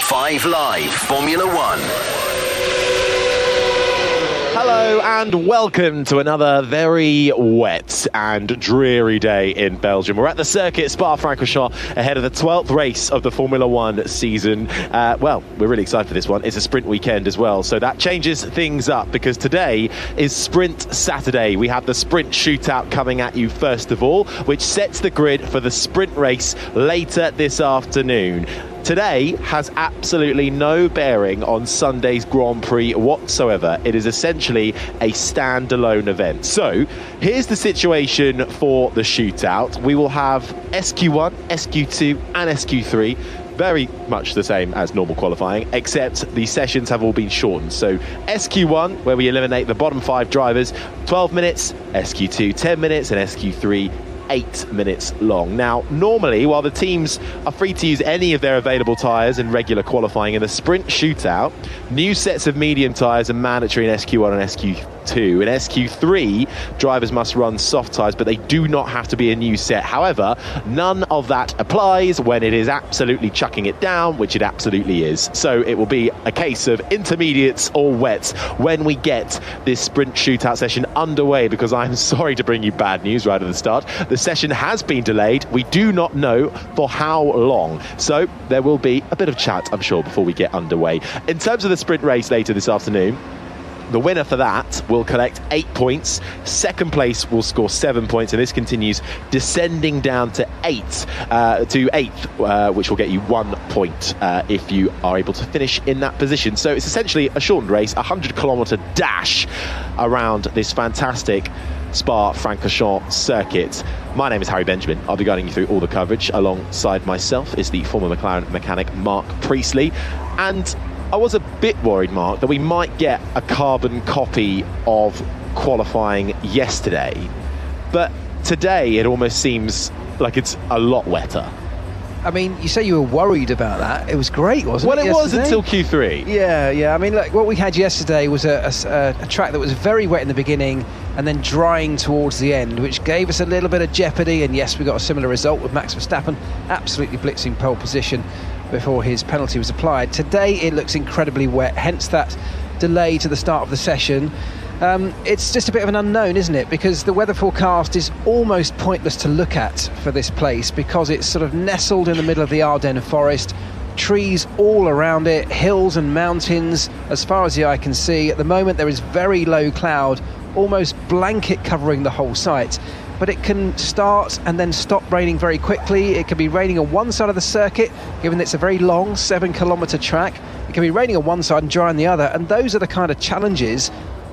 5 Live Formula One. Hello and welcome to another very wet and dreary day in Belgium. We're at the circuit Spa-Francorchamps ahead of the 12th race of the Formula One season. Well, we're really excited for this one. It's a sprint weekend as well, so that changes things up because today is Sprint Saturday. We have the sprint shootout coming at you first of all, which sets the grid for the sprint race later this afternoon. Today has absolutely no bearing on Sunday's Grand Prix whatsoever. It is essentially a standalone event. So here's the situation for the shootout. We will have SQ1, SQ2 and SQ3. Very much the same as normal qualifying, except the sessions have all been shortened. So SQ1, where we eliminate the bottom 5 drivers, 12 minutes, SQ2, 10 minutes, and SQ3, 8 minutes long. Now, normally, while the teams are free to use any of their available tyres in regular qualifying, in the sprint shootout, new sets of medium tyres are mandatory in SQ1 and SQ2. In SQ3, drivers must run soft tyres, but they do not have to be a new set. However, none of that applies when it is absolutely chucking it down, which it absolutely is. So it will be a case of intermediates or wets when we get this sprint shootout session underway, because I'm sorry to bring you bad news right at the start. The session has been delayed. We do not know for how long. So there will be a bit of chat, I'm sure, before we get underway. In terms of the sprint race later this afternoon, the winner for that will collect 8 points. Second place will score 7 points, and this continues descending down to 8th, which will get you 1 point if you are able to finish in that position. So it's essentially a shortened race, a 100-kilometre dash around this fantastic Spa-Francorchamps circuit. My name is Harry Benjamin. I'll be guiding you through all the coverage. Alongside myself is the former McLaren mechanic Mark Priestley, and I was a bit worried, Mark, that we might get a carbon copy of qualifying yesterday, but today it almost seems like it's a lot wetter. I mean, you say you were worried about that. It was great, wasn't it? Well, it was until Q3. Yeah. I mean, look, what we had yesterday was a track that was very wet in the beginning and then drying towards the end, which gave us a little bit of jeopardy. And yes, we got a similar result with Max Verstappen absolutely blitzing pole position before his penalty was applied. Today, it looks incredibly wet, hence that delay to the start of the session. It's just a bit of an unknown, isn't it? Because the weather forecast is almost pointless to look at for this place because it's sort of nestled in the middle of the Ardennes forest, trees all around it, hills and mountains as far as the eye can see. At the moment there is very low cloud, almost blanket covering the whole site. But it can start and then stop raining very quickly. It can be raining on one side of the circuit, given that it's a very long 7-kilometre track. It can be raining on one side and dry on the other. And those are the kind of challenges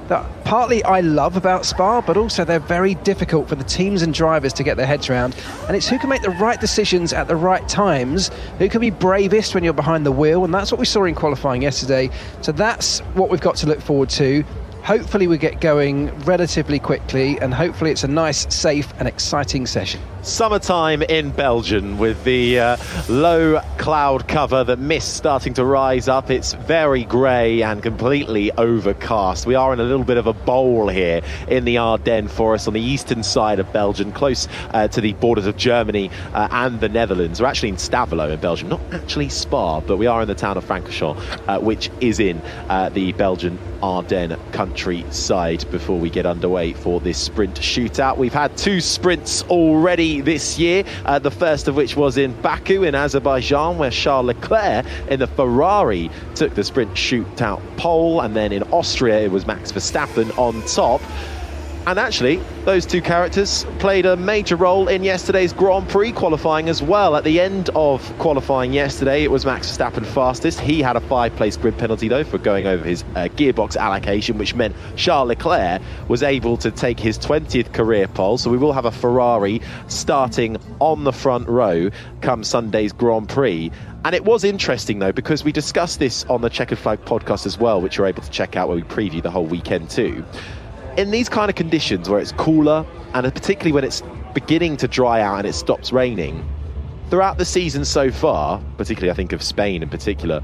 that partly I love about Spa, but also they're very difficult for the teams and drivers to get their heads around. And it's who can make the right decisions at the right times, who can be bravest when you're behind the wheel, and that's what we saw in qualifying yesterday. So that's what we've got to look forward to. Hopefully we get going relatively quickly, and hopefully it's a nice, safe and exciting session. Summertime in Belgium with the low cloud cover, the mist starting to rise up. It's very grey and completely overcast. We are in a little bit of a bowl here in the Ardennes forest on the eastern side of Belgium, close to the borders of Germany and the Netherlands. We're actually in Stavelot in Belgium, not actually Spa, but we are in the town of Francorchamps, which is in the Belgian Ardennes countryside before we get underway for this sprint shootout. We've had 2 sprints already this year, the first of which was in Baku in Azerbaijan, where Charles Leclerc in the Ferrari took the sprint shootout pole, and then in Austria it was Max Verstappen on top. And actually, those 2 characters played a major role in yesterday's Grand Prix qualifying as well. At the end of qualifying yesterday, it was Max Verstappen fastest. He had a 5-place grid penalty, though, for going over his gearbox allocation, which meant Charles Leclerc was able to take his 20th career pole. So we will have a Ferrari starting on the front row come Sunday's Grand Prix. And it was interesting, though, because we discussed this on the Checkered Flag podcast as well, which you're able to check out where we preview the whole weekend too. In these kind of conditions where it's cooler, and particularly when it's beginning to dry out and it stops raining, throughout the season so far, particularly I think of Spain in particular,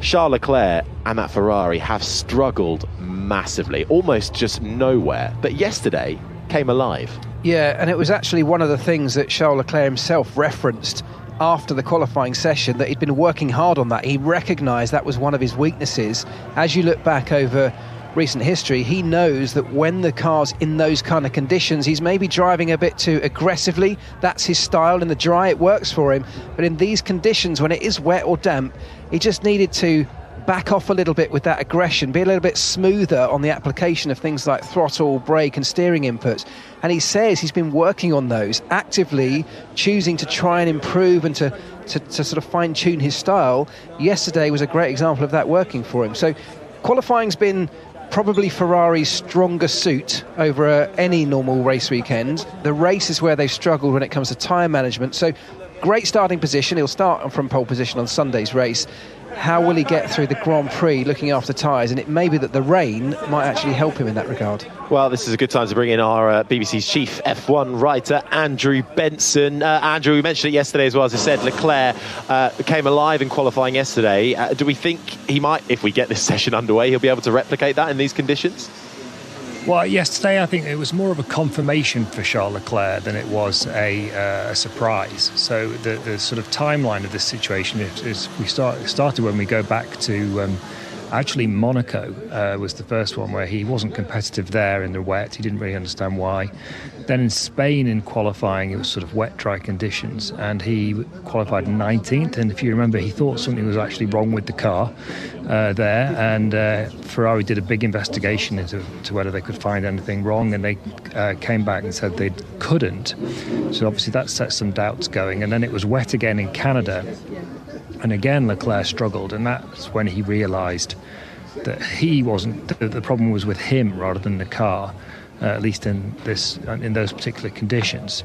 Charles Leclerc and that Ferrari have struggled massively, almost just nowhere. But yesterday came alive. Yeah, and it was actually one of the things that Charles Leclerc himself referenced after the qualifying session that he'd been working hard on that. He recognised that was one of his weaknesses. As you look back over recent history, he knows that when the car's in those kind of conditions, he's maybe driving a bit too aggressively. That's his style. In the dry, it works for him. But in these conditions, when it is wet or damp, he just needed to back off a little bit with that aggression, be a little bit smoother on the application of things like throttle, brake and steering inputs. And he says he's been working on those, actively choosing to try and improve and to sort of fine-tune his style. Yesterday was a great example of that working for him. So qualifying's been probably Ferrari's stronger suit over any normal race weekend. The race is where they've struggled when it comes to tyre management. So great starting position. He'll start from pole position on Sunday's race. How will he get through the Grand Prix looking after tyres? And it may be that the rain might actually help him in that regard. Well, this is a good time to bring in our BBC's chief F1 writer, Andrew Benson. Andrew, we mentioned it yesterday as well. As I said, Leclerc came alive in qualifying yesterday. Do we think he might, if we get this session underway, he'll be able to replicate that in these conditions? Well, yesterday I think it was more of a confirmation for Charles Leclerc than it was a surprise. So the sort of timeline of this situation is we started when we go back to actually Monaco was the first one where he wasn't competitive there in the wet. He didn't really understand why. Then in Spain in qualifying, it was sort of wet, dry conditions, and he qualified 19th. And if you remember, he thought something was actually wrong with the car there, and Ferrari did a big investigation into whether they could find anything wrong, and they came back and said they couldn't. So obviously that set some doubts going. And then it was wet again in Canada, and again Leclerc struggled, and that's when he realised that he wasn't, the problem was with him rather than the car. At least in those particular conditions.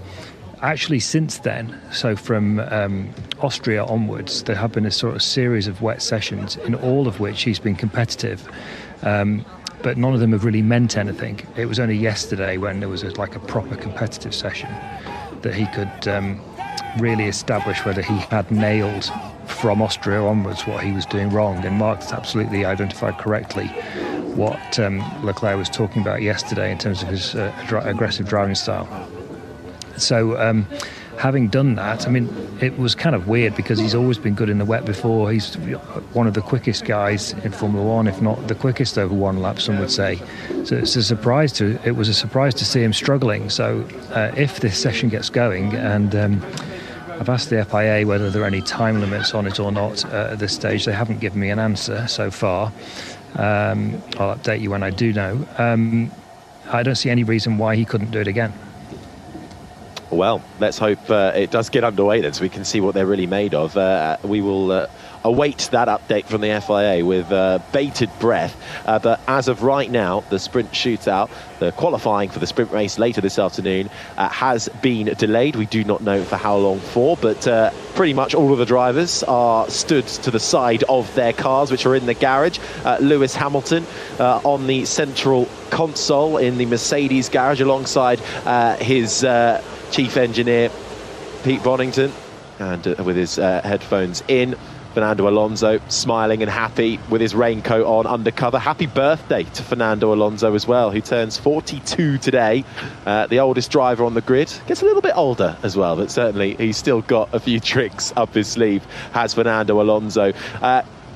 Actually, since then, so from Austria onwards, there have been a sort of series of wet sessions in all of which he's been competitive, but none of them have really meant anything. It was only yesterday when there was like a proper competitive session that he could really establish whether he had nailed from Austria onwards what he was doing wrong. And Mark absolutely identified correctly what Leclerc was talking about yesterday in terms of his aggressive driving style. So having done that, I mean, it was kind of weird because he's always been good in the wet before. He's one of the quickest guys in Formula One, if not the quickest over one lap, some would say. So it was a surprise to see him struggling. So if this session gets going, and I've asked the FIA whether there are any time limits on it or not at this stage. They haven't given me an answer so far. I'll update you when I do know. I don't see any reason why he couldn't do it again. Well, let's hope it does get underway then, so we can see what they're really made of. We will await that update from the FIA with bated breath. But as of right now, the sprint shootout, the qualifying for the sprint race later this afternoon, has been delayed. We do not know for how long for, but pretty much all of the drivers are stood to the side of their cars, which are in the garage. Lewis Hamilton on the central console in the Mercedes garage alongside his chief engineer, Pete Bonington, and with his headphones in. Fernando Alonso smiling and happy with his raincoat on undercover. Happy birthday to Fernando Alonso as well, who turns 42 today. The oldest driver on the grid. Gets a little bit older as well, but certainly he's still got a few tricks up his sleeve, has Fernando Alonso.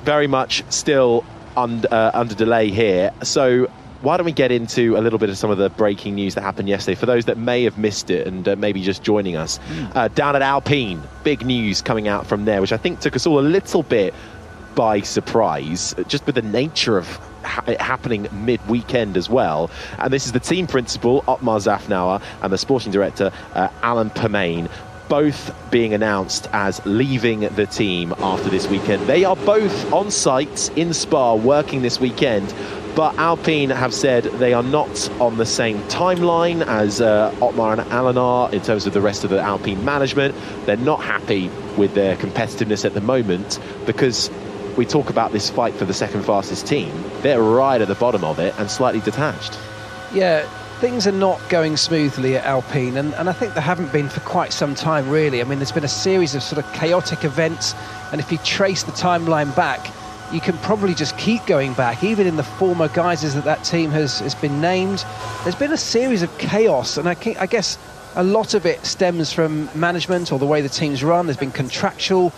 Very much still under delay here. So why don't we get into a little bit of some of the breaking news that happened yesterday for those that may have missed it and maybe just joining us. Down at Alpine, big news coming out from there, which I think took us all a little bit by surprise, just with the nature of it happening mid-weekend as well. And this is the team principal, Otmar Zafnauer, and the sporting director, Alan Permain, both being announced as leaving the team after this weekend. They are both on site in Spa working this weekend, but Alpine have said they are not on the same timeline as Otmar and Alan are in terms of the rest of the Alpine management. They're not happy with their competitiveness at the moment because we talk about this fight for the second fastest team. They're right at the bottom of it and slightly detached. Yeah, things are not going smoothly at Alpine, and I think they haven't been for quite some time, really. I mean, there's been a series of sort of chaotic events, and if you trace the timeline back, you can probably just keep going back, even in the former guises that team has been named. There's been a series of chaos, and I guess a lot of it stems from management or the way the team's run. There's been contractual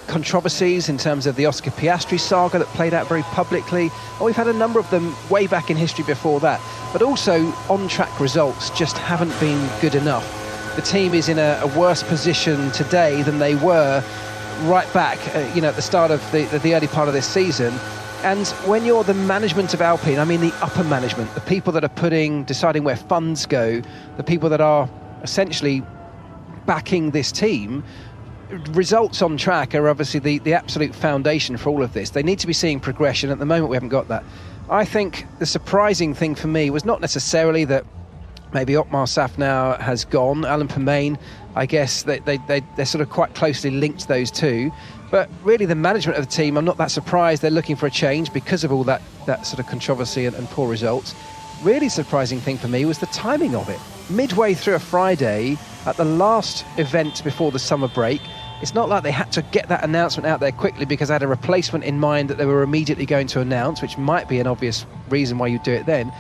controversies in terms of the Oscar Piastri saga that played out very publicly. And we've had a number of them way back in history before that. But also on-track results just haven't been good enough. The team is in a worse position today than they were right back, at the start of the early part of this season. And when you're the management of Alpine, I mean the upper management, the people that are deciding where funds go, the people that are essentially backing this team, results on track are obviously the absolute foundation for all of this. They need to be seeing progression. At the moment, we haven't got that. I think the surprising thing for me was not necessarily that maybe Otmar Safnauer has gone. Alan Permain, I guess they're sort of quite closely linked, those two. But really the management of the team, I'm not that surprised. They're looking for a change because of all that sort of controversy and poor results. Really surprising thing for me was the timing of it. Midway through a Friday, at the last event before the summer break, it's not like they had to get that announcement out there quickly because they had a replacement in mind that they were immediately going to announce, which might be an obvious reason why you do it then.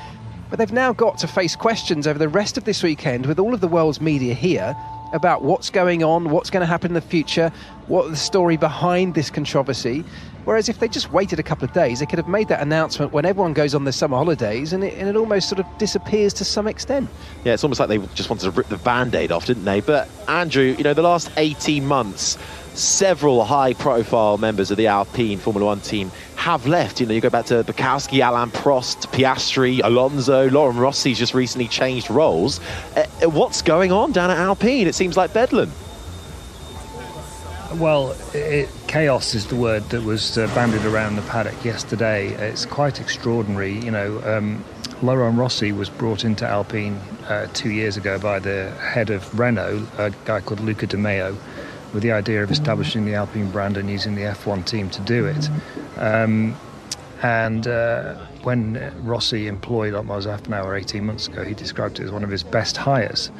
But they've now got to face questions over the rest of this weekend with all of the world's media here about what's going on, what's going to happen in the future, what the story behind this controversy. Whereas if they just waited a couple of days, they could have made that announcement when everyone goes on their summer holidays, and it almost sort of disappears to some extent. Yeah, it's almost like they just wanted to rip the Band-Aid off, didn't they? But Andrew, the last 18 months, several high-profile members of the Alpine Formula One team have left. You go back to Bukowski, Alain Prost, Piastri, Alonso, Laurent Rossi's just recently changed roles. What's going on down at Alpine? It seems like bedlam. Well, chaos is the word that was bandied around the paddock yesterday. It's quite extraordinary. Laurent Rossi was brought into Alpine 2 years ago by the head of Renault, a guy called Luca De Meo, with the idea of establishing the Alpine brand and using the F1 team to do it. When Rossi employed Otmar Safnauer 18 months ago, he described it as one of his best hires.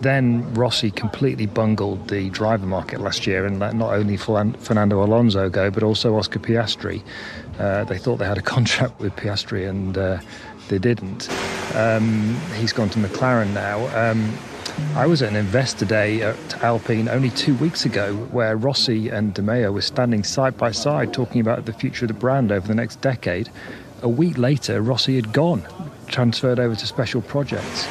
Then Rossi completely bungled the driver market last year and let not only Fernando Alonso go, but also Oscar Piastri. They thought they had a contract with Piastri and they didn't. He's gone to McLaren now. I was at an investor day at Alpine only 2 weeks ago where Rossi and De Meo were standing side by side talking about the future of the brand over the next decade. A week later, Rossi had gone, transferred over to special projects.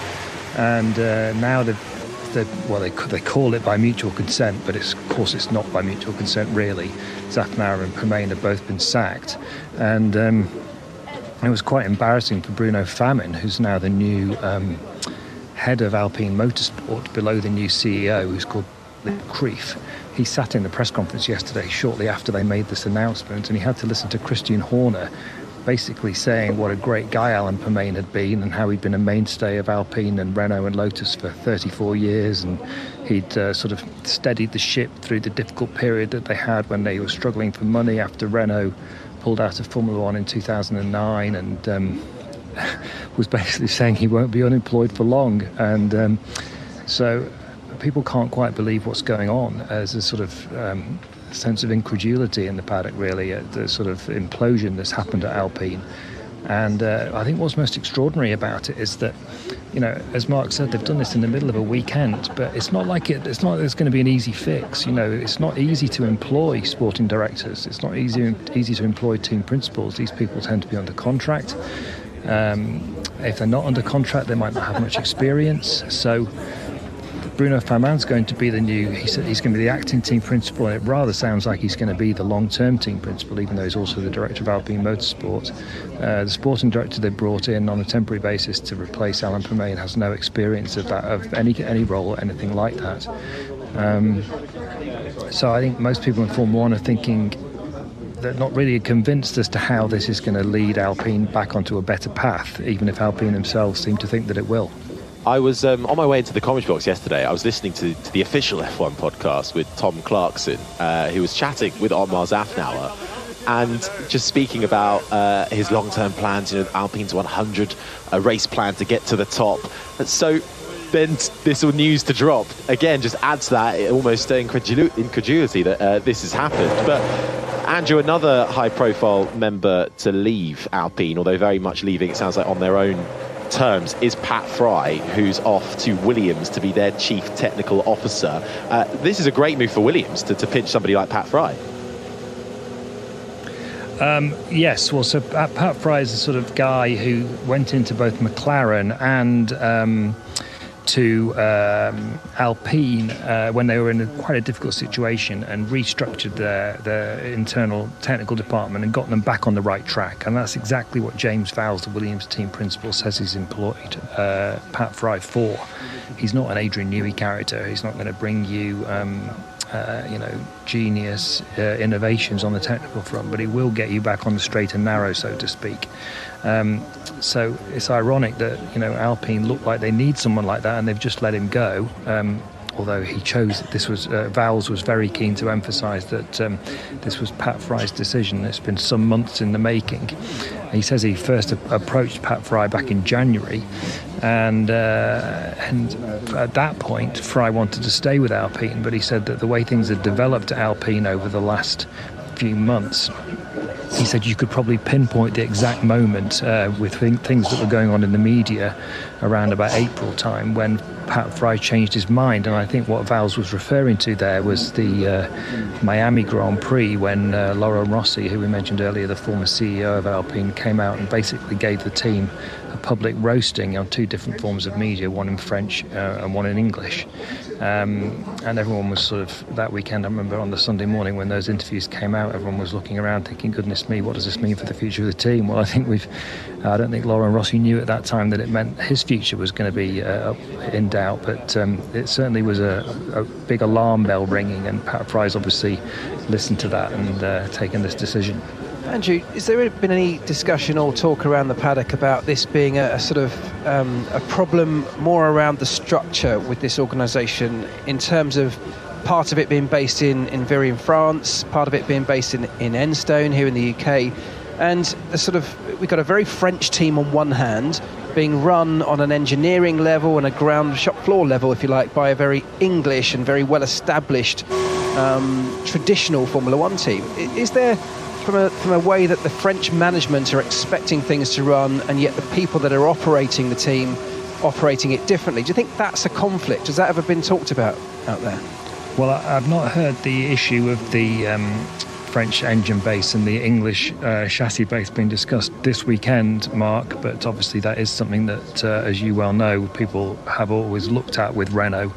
And now they call it by mutual consent, but of course it's not by mutual consent really. Safnauer and Permain have both been sacked. And it was quite embarrassing for Bruno Famin, who's now the new head of Alpine Motorsport below the new CEO, who's called Krief. He sat in the press conference yesterday shortly after they made this announcement, and he had to listen to Christian Horner basically saying what a great guy Alan Permain had been and how he'd been a mainstay of Alpine and Renault and Lotus for 34 years, and he'd sort of steadied the ship through the difficult period that they had when they were struggling for money after Renault pulled out of Formula One in 2009, and was basically saying he won't be unemployed for long. And so people can't quite believe what's going on. There's a sort of sense of incredulity in the paddock, really, at the sort of implosion that's happened at Alpine. And I think what's most extraordinary about it is that, as Mark said, they've done this in the middle of a weekend, but it's not like there's going to be an easy fix. It's not easy to employ sporting directors. It's not easy to employ team principals. These people tend to be under contract. If they're not under contract, they might not have much experience. So Bruno Famin's going to be he's going to be the acting team principal, and it rather sounds like he's going to be the long-term team principal, even though he's also the director of Alpine Motorsport. The sporting director they brought in on a temporary basis to replace Alan Permain has no experience of that, of any role or anything like that. So I think most people in Formula One are thinking they're not really convinced as to how this is going to lead Alpine back onto a better path, even if Alpine themselves seem to think that it will. I was on my way into the commentary box yesterday. I was listening to the official F1 podcast with Tom Clarkson, who was chatting with Otmar Safnauer and just speaking about his long-term plans, Alpine's 100 race plan to get to the top. And so then this news to drop again just adds to that almost incredulity that this has happened. But Andrew, another high-profile member to leave Alpine, although very much leaving, it sounds like, on their own terms is Pat Fry, who's off to Williams to be their chief technical officer. This is a great move for Williams to pinch somebody like Pat Fry. Yes, well, so Pat Fry is the sort of guy who went into both McLaren and to Alpine when they were in quite a difficult situation, and restructured their internal technical department and got them back on the right track. And that's exactly what James Vowles, the Williams team principal, says he's employed Pat Fry for. He's not an Adrian Newey character. He's not going to bring you genius innovations on the technical front, but he will get you back on the straight and narrow, so to speak. So it's ironic that Alpine look like they need someone like that, and they've just let him go. Although he chose, Vowles was very keen to emphasise that this was Pat Fry's decision. It's been some months in the making. He says he first approached Pat Fry back in January, and at that point Fry wanted to stay with Alpine, but he said that the way things had developed at Alpine over the last few months, he said you could probably pinpoint the exact moment with things that were going on in the media around about April time when Pat Fry changed his mind. And I think what Vowles was referring to there was the Miami Grand Prix, when Laurent Rossi, who we mentioned earlier, the former CEO of Alpine, came out and basically gave the team a public roasting on two different forms of media, one in French and one in English. And everyone was sort of, that weekend, I remember on the Sunday morning when those interviews came out, everyone was looking around thinking, goodness me, what does this mean for the future of the team? Well, I don't think Laurent Rossi knew at that time that it meant his future was going to be in doubt, but it certainly was a big alarm bell ringing, and Pat Fry's obviously listened to that and taken this decision. Andrew, has there been any discussion or talk around the paddock about this being a sort of a problem more around the structure with this organisation, in terms of part of it being based in Viry in France, part of it being based in Enstone here in the UK, and we've got a very French team on one hand being run on an engineering level and a ground shop floor level, if you like, by a very English and very well established traditional Formula One team. Is there, from a way that the French management are expecting things to run, and yet the people that are operating the team operating it differently, do you think that's a conflict? Has that ever been talked about out there? Well, I've not heard the issue of the French engine base and the English chassis base being discussed this weekend, Mark, but obviously that is something that, as you well know, people have always looked at with Renault,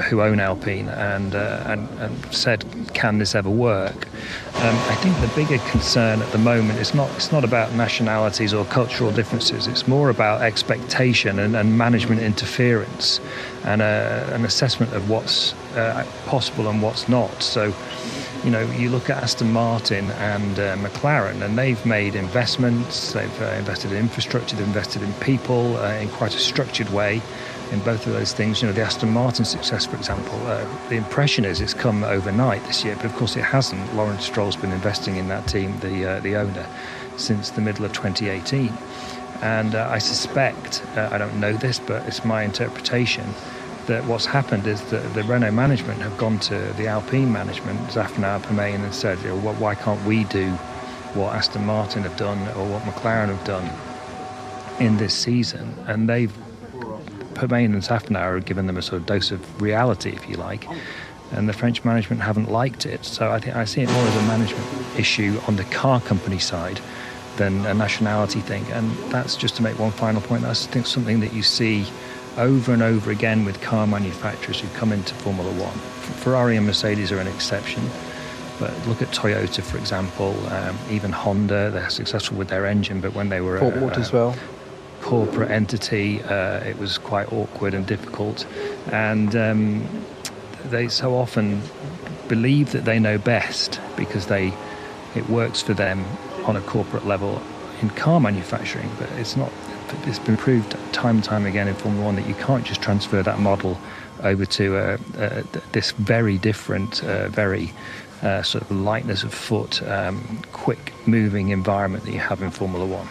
who own Alpine, and said, can this ever work? I think the bigger concern at the moment is not about nationalities or cultural differences. It's more about expectation and management interference, and an assessment of what's possible and what's not. So, you look at Aston Martin and McLaren, and they've made investments. They've invested in infrastructure, they've invested in people in quite a structured way in both of those things. The Aston Martin success, for example, the impression is it's come overnight this year, but of course it hasn't. Lawrence Stroll's been investing in that team, the owner, since the middle of 2018. And I suspect, I don't know this, but it's my interpretation, that what's happened is that the Renault management have gone to the Alpine management, Zafnauer, Permain, and said, why can't we do what Aston Martin have done or what McLaren have done in this season? And Permain and Zafnauer have given them a sort of dose of reality, if you like, and the French management haven't liked it. So I see it more as a management issue on the car company side than a nationality thing. And that's just to make one final point. That's, I think, something that you see over and over again with car manufacturers who come into Formula One. Ferrari and Mercedes are an exception, but look at Toyota, for example, even Honda. They're successful with their engine, but when they were as well, corporate entity, it was quite awkward and difficult, and they so often believe that they know best because it works for them on a corporate level in car manufacturing, but it's not. It's been proved time and time again in Formula One that you can't just transfer that model over to this very different, very sort of lightness of foot, quick moving environment that you have in Formula One.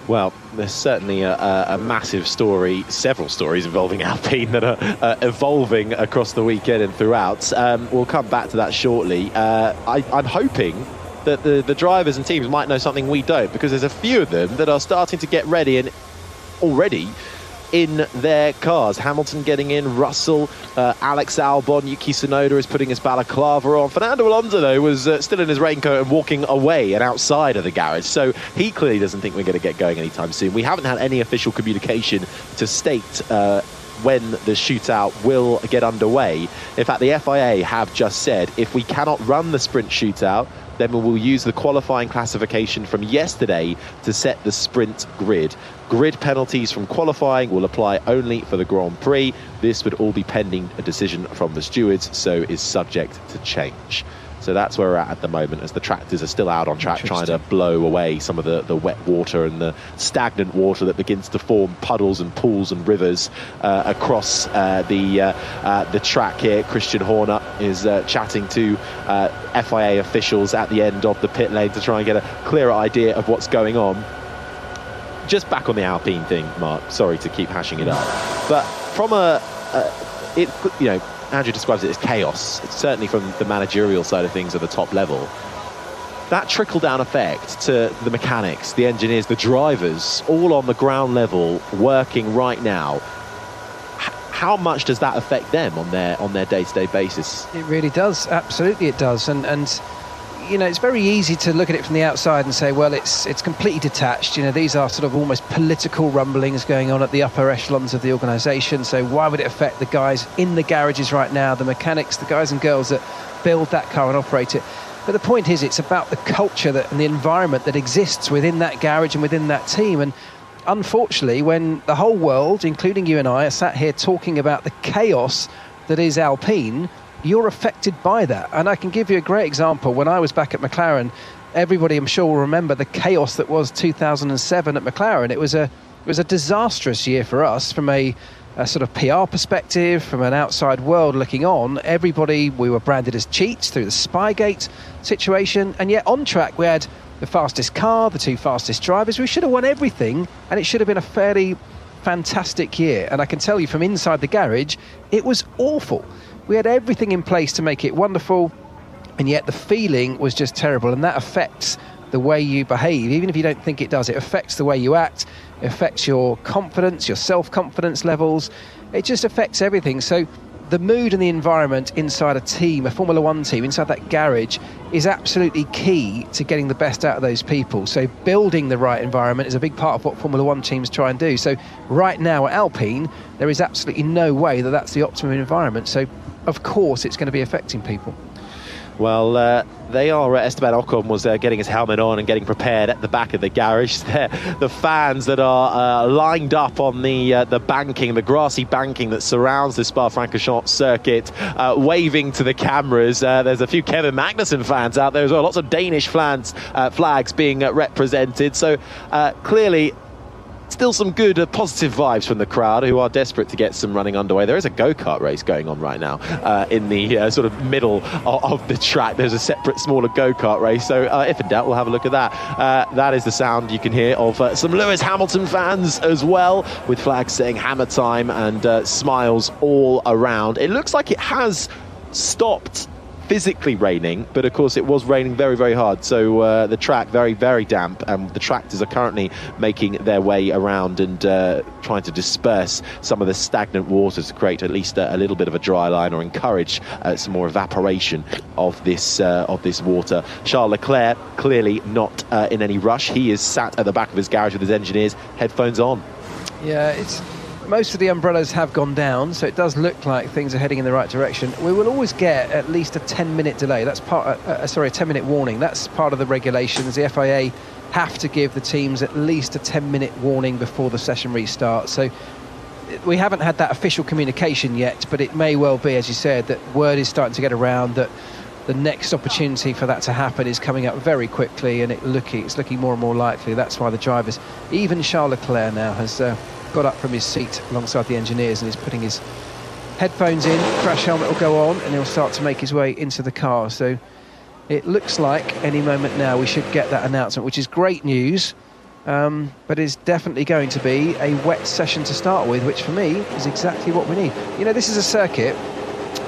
Well, there's certainly a massive story, several stories involving Alpine that are evolving across the weekend and throughout. We'll come back to that shortly. I'm hoping that the drivers and teams might know something we don't, because there's a few of them that are starting to get ready and already in their cars. Hamilton getting in, Russell, Alex Albon, Yuki Tsunoda is putting his balaclava on. Fernando Alonso, though, was still in his raincoat and walking away and outside of the garage, so he clearly doesn't think we're going to get going anytime soon. We haven't had any official communication to state when the shootout will get underway. In fact, the FIA have just said if we cannot run the sprint shootout, then we will use the qualifying classification from yesterday to set the sprint grid. Grid penalties from qualifying will apply only for the Grand Prix. This would all be pending a decision from the stewards, so is subject to change. So that's where we're at the moment, as the tractors are still out on track trying to blow away some of the wet water and the stagnant water that begins to form puddles and pools and rivers across the track here. Christian Horner is chatting to FIA officials at the end of the pit lane to try and get a clearer idea of what's going on. Just back on the Alpine thing, Mark, sorry to keep hashing it up, but from Andrew describes it as chaos. It's certainly from the managerial side of things at the top level. That trickle-down effect to the mechanics, the engineers, the drivers, all on the ground level, working right now. How much does that affect them on their day-to-day basis? It really does. Absolutely, it does. And you know, it's very easy to look at it from the outside and say, well, it's completely detached. You know, these are sort of almost political rumblings going on at the upper echelons of the organisation. So why would it affect the guys in the garages right now, the mechanics, the guys and girls that build that car and operate it? But the point is, it's about the culture and the environment that exists within that garage and within that team. And unfortunately, when the whole world, including you and I, are sat here talking about the chaos that is Alpine, you're affected by that. And I can give you a great example. When I was back at McLaren, everybody I'm sure will remember the chaos that was 2007 at McLaren. It was a disastrous year for us from a sort of PR perspective, from an outside world looking on. We were branded as cheats through the Spygate situation, and yet on track we had the fastest car, the two fastest drivers. We should have won everything, and it should have been a fairly fantastic year. And I can tell you from inside the garage, it was awful. We had everything in place to make it wonderful, and yet the feeling was just terrible, and that affects the way you behave. Even if you don't think it does, it affects the way you act, it affects your confidence, your self-confidence levels. It just affects everything. So the mood and the environment inside a team, a Formula One team, inside that garage, is absolutely key to getting the best out of those people. So building the right environment is a big part of what Formula One teams try and do. So right now at Alpine, there is absolutely no way that that's the optimum environment. So of course it's going to be affecting people. Well, they are. Esteban Ocon was getting his helmet on and getting prepared at the back of the garage. The fans that are lined up on the banking, the grassy banking that surrounds the Spa-Francorchamps circuit, waving to the cameras. There's a few Kevin Magnussen fans out there as well. Lots of Danish flags being represented. So clearly, still some good positive vibes from the crowd, who are desperate to get some running underway. There is a go-kart race going on right now in the sort of middle of the track. There's a separate, smaller go-kart race. So if in doubt, we'll have a look at that. That is the sound you can hear of some Lewis Hamilton fans as well, with flags saying hammer time and smiles all around. It looks like it has stopped physically raining, but of course it was raining very, very hard. So the track very, very damp, and the tractors are currently making their way around and trying to disperse some of the stagnant water to create at least a little bit of a dry line, or encourage some more evaporation of this water. Charles Leclerc clearly not in any rush. He is sat at the back of his garage with his engineers, headphones on. Yeah, most of the umbrellas have gone down, so it does look like things are heading in the right direction. We will always get at least a 10-minute delay. That's a 10-minute warning. That's part of the regulations. The FIA have to give the teams at least a 10-minute warning before the session restarts. So we haven't had that official communication yet, but it may well be, as you said, that word is starting to get around that the next opportunity for that to happen is coming up very quickly, and it's looking more and more likely. That's why the drivers, even Charles Leclerc now, has got up from his seat alongside the engineers and is putting his headphones in. Crash helmet will go on, and he'll start to make his way into the car. So it looks like any moment now we should get that announcement, which is great news, but is definitely going to be a wet session to start with, which for me is exactly what we need. You know, this is a circuit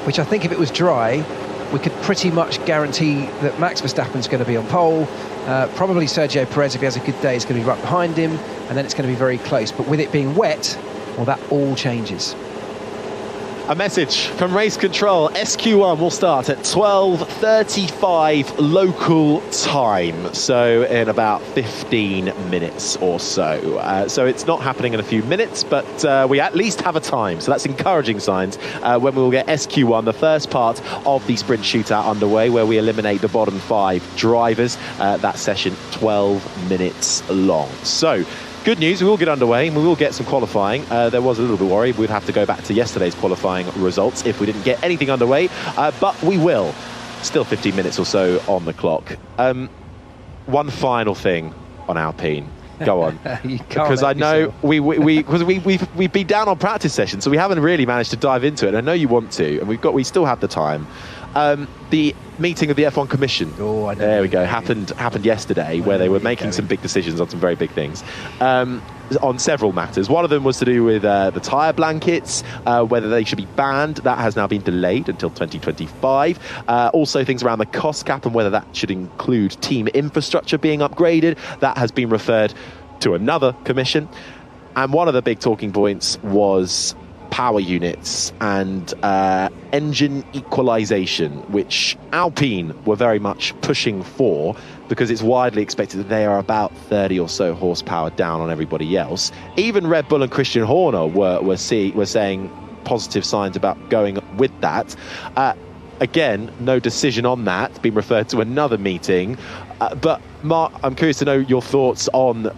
which I think if it was dry, we could pretty much guarantee that Max Verstappen's going to be on pole. Probably Sergio Perez, if he has a good day, is going to be right behind him, and then it's going to be very close. But with it being wet, well, that all changes. A message from race control. SQ1 will start at 12:35 local time, so in about 15 minutes or so. So it's not happening in a few minutes, but we at least have a time, so that's encouraging signs when we will get SQ1, the first part of the sprint shootout underway, where we eliminate the bottom 5 drivers. That session 12 minutes long. So good news, we will get underway and we will get some qualifying. There was a little bit worried we'd have to go back to yesterday's qualifying results if we didn't get anything underway, but we will. Still 15 minutes or so on the clock. One final thing on Alpine. Go on. Because I know we've been down on practice sessions, so we haven't really managed to dive into it. I know you want to, and we still have the time. The meeting of the F1 Commission. Oh, I know. There we go. Happened yesterday, where they were making some big decisions on some very big things. On several matters. One of them was to do with the tyre blankets, whether they should be banned. That has now been delayed until 2025. Also things around the cost cap and whether that should include team infrastructure being upgraded. That has been referred to another commission. And one of the big talking points was power units and engine equalization, which Alpine were very much pushing for, because it's widely expected that they are about 30 or so horsepower down on everybody else. Even Red Bull and Christian Horner were saying positive signs about going with that. Again, no decision on that, being referred to another meeting. But Mark, I'm curious to know your thoughts on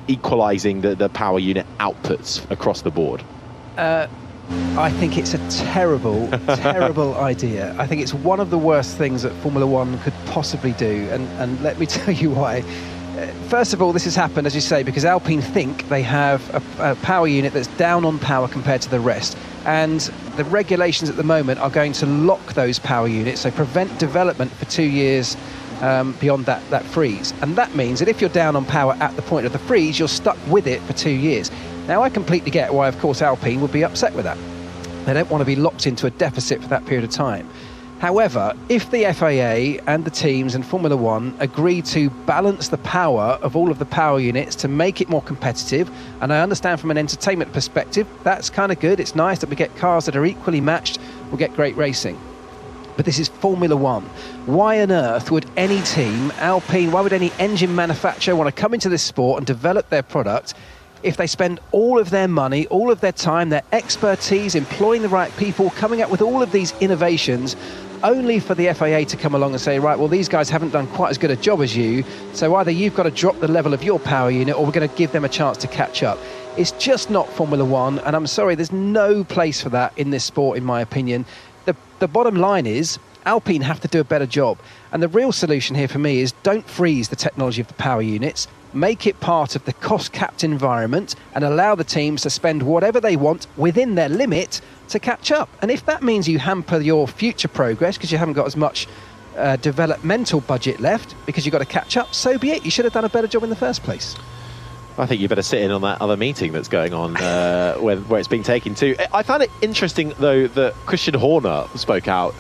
equalizing the power unit outputs across the board. I think it's a terrible, terrible idea. I think it's one of the worst things that Formula One could possibly do, and let me tell you why. First of all, this has happened, as you say, because Alpine think they have a power unit that's down on power compared to the rest, and the regulations at the moment are going to lock those power units, so prevent development for 2 years beyond that freeze. And that means that if you're down on power at the point of the freeze, you're stuck with it for 2 years. Now, I completely get why, of course, Alpine would be upset with that. They don't want to be locked into a deficit for that period of time. However, if the FIA and the teams and Formula One agree to balance the power of all of the power units to make it more competitive, and I understand from an entertainment perspective, that's kind of good. It's nice that we get cars that are equally matched. We'll get great racing. But this is Formula One. Why on earth would any team, Alpine, why would any engine manufacturer want to come into this sport and develop their product if they spend all of their money, all of their time, their expertise, employing the right people, coming up with all of these innovations, only for the FIA to come along and say, right, well, these guys haven't done quite as good a job as you, so either you've got to drop the level of your power unit or we're going to give them a chance to catch up. It's just not Formula One, and I'm sorry, there's no place for that in this sport, in my opinion. The bottom line is Alpine have to do a better job. And the real solution here for me is don't freeze the technology of the power units, make it part of the cost-capped environment and allow the teams to spend whatever they want within their limit to catch up. And if that means you hamper your future progress because you haven't got as much developmental budget left because you've got to catch up, so be it. You should have done a better job in the first place. I think you better sit in on that other meeting that's going on where it's being taken to. I found it interesting, though, that Christian Horner spoke out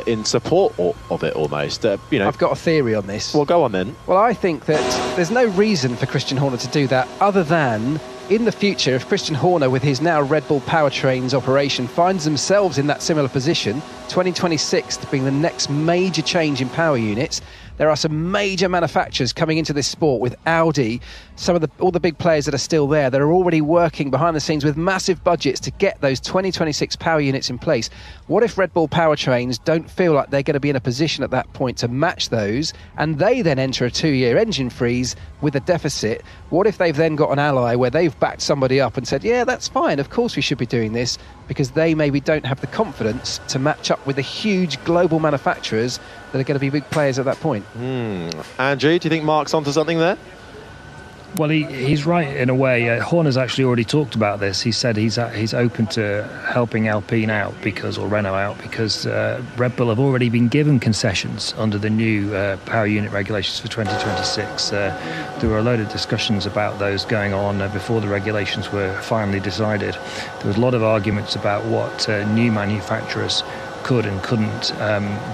in support of it almost. I've got a theory on this. Well, go on then. Well, I think that there's no reason for Christian Horner to do that other than in the future, if Christian Horner, with his now Red Bull Powertrains operation, finds themselves in that similar position, 2026 being the next major change in power units, there are some major manufacturers coming into this sport with Audi, all the big players that are still there that are already working behind the scenes with massive budgets to get those 2026 power units in place. What if Red Bull Powertrains don't feel like they're going to be in a position at that point to match those, and they then enter a 2-year engine freeze with a deficit? What if they've then got an ally where they've backed somebody up and said, yeah, that's fine, of course we should be doing this, because they maybe don't have the confidence to match up with the huge global manufacturers that are going to be big players at that point. Andrew, do you think Mark's onto something there? Well, he's right in a way. Horner's actually already talked about this. He said he's open to helping Alpine out or Renault out because Red Bull have already been given concessions under the new power unit regulations for 2026. There were a load of discussions about those going on before the regulations were finally decided. There was a lot of arguments about what new manufacturers could and couldn't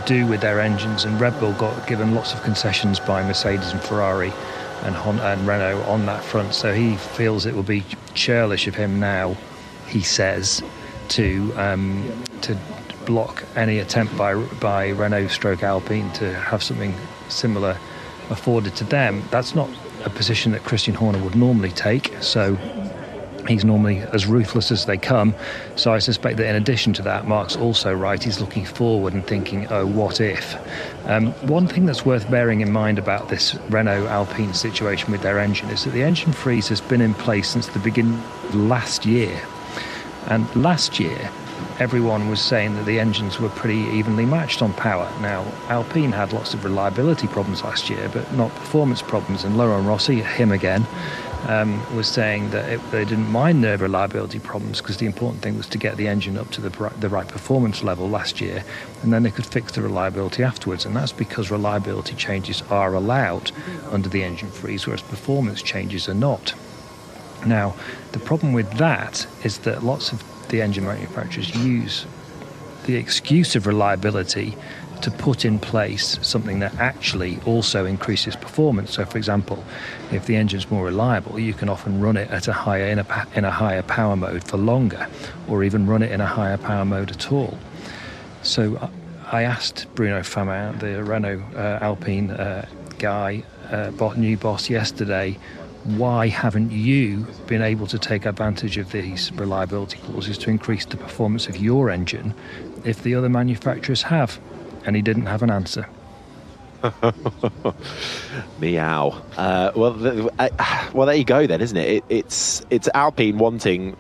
do with their engines, and Red Bull got given lots of concessions by Mercedes and Ferrari and Renault on that front. So he feels it will be churlish of him now, he says, to block any attempt by Renault stroke Alpine to have something similar afforded to them. That's not a position that Christian Horner would normally take, so he's normally as ruthless as they come. So I suspect that in addition to that, Mark's also right. He's looking forward and thinking, oh, what if? One thing that's worth bearing in mind about this Renault Alpine situation with their engine is that the engine freeze has been in place since the beginning of last year. And last year, everyone was saying that the engines were pretty evenly matched on power. Now, Alpine had lots of reliability problems last year, but not performance problems. And Laurent Rossi, him again, was saying that they didn't mind their reliability problems because the important thing was to get the engine up to the right performance level last year, and then they could fix the reliability afterwards. And that's because reliability changes are allowed under the engine freeze, whereas performance changes are not. Now, the problem with that is that lots of the engine manufacturers use the excuse of reliability to put in place something that actually also increases performance. So, for example, if the engine's more reliable, you can often run it at a higher power mode for longer, or even run it in a higher power mode at all. So I asked Bruno Famin, the Renault Alpine guy, new boss, yesterday, why haven't you been able to take advantage of these reliability clauses to increase the performance of your engine if the other manufacturers have? And he didn't have an answer. Meow. Well, there you go then, isn't it? It's Alpine wanting,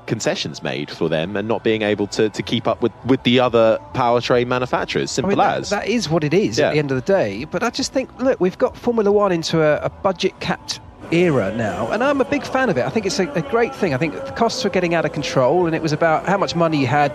concessions made for them and not being able to keep up with the other powertrain manufacturers. Simple as. That is what it is at the end of the day. But I just think, look, we've got Formula One into a budget-capped era now, and I'm a big fan of it. I think it's a great thing. I think the costs were getting out of control, and it was about how much money you had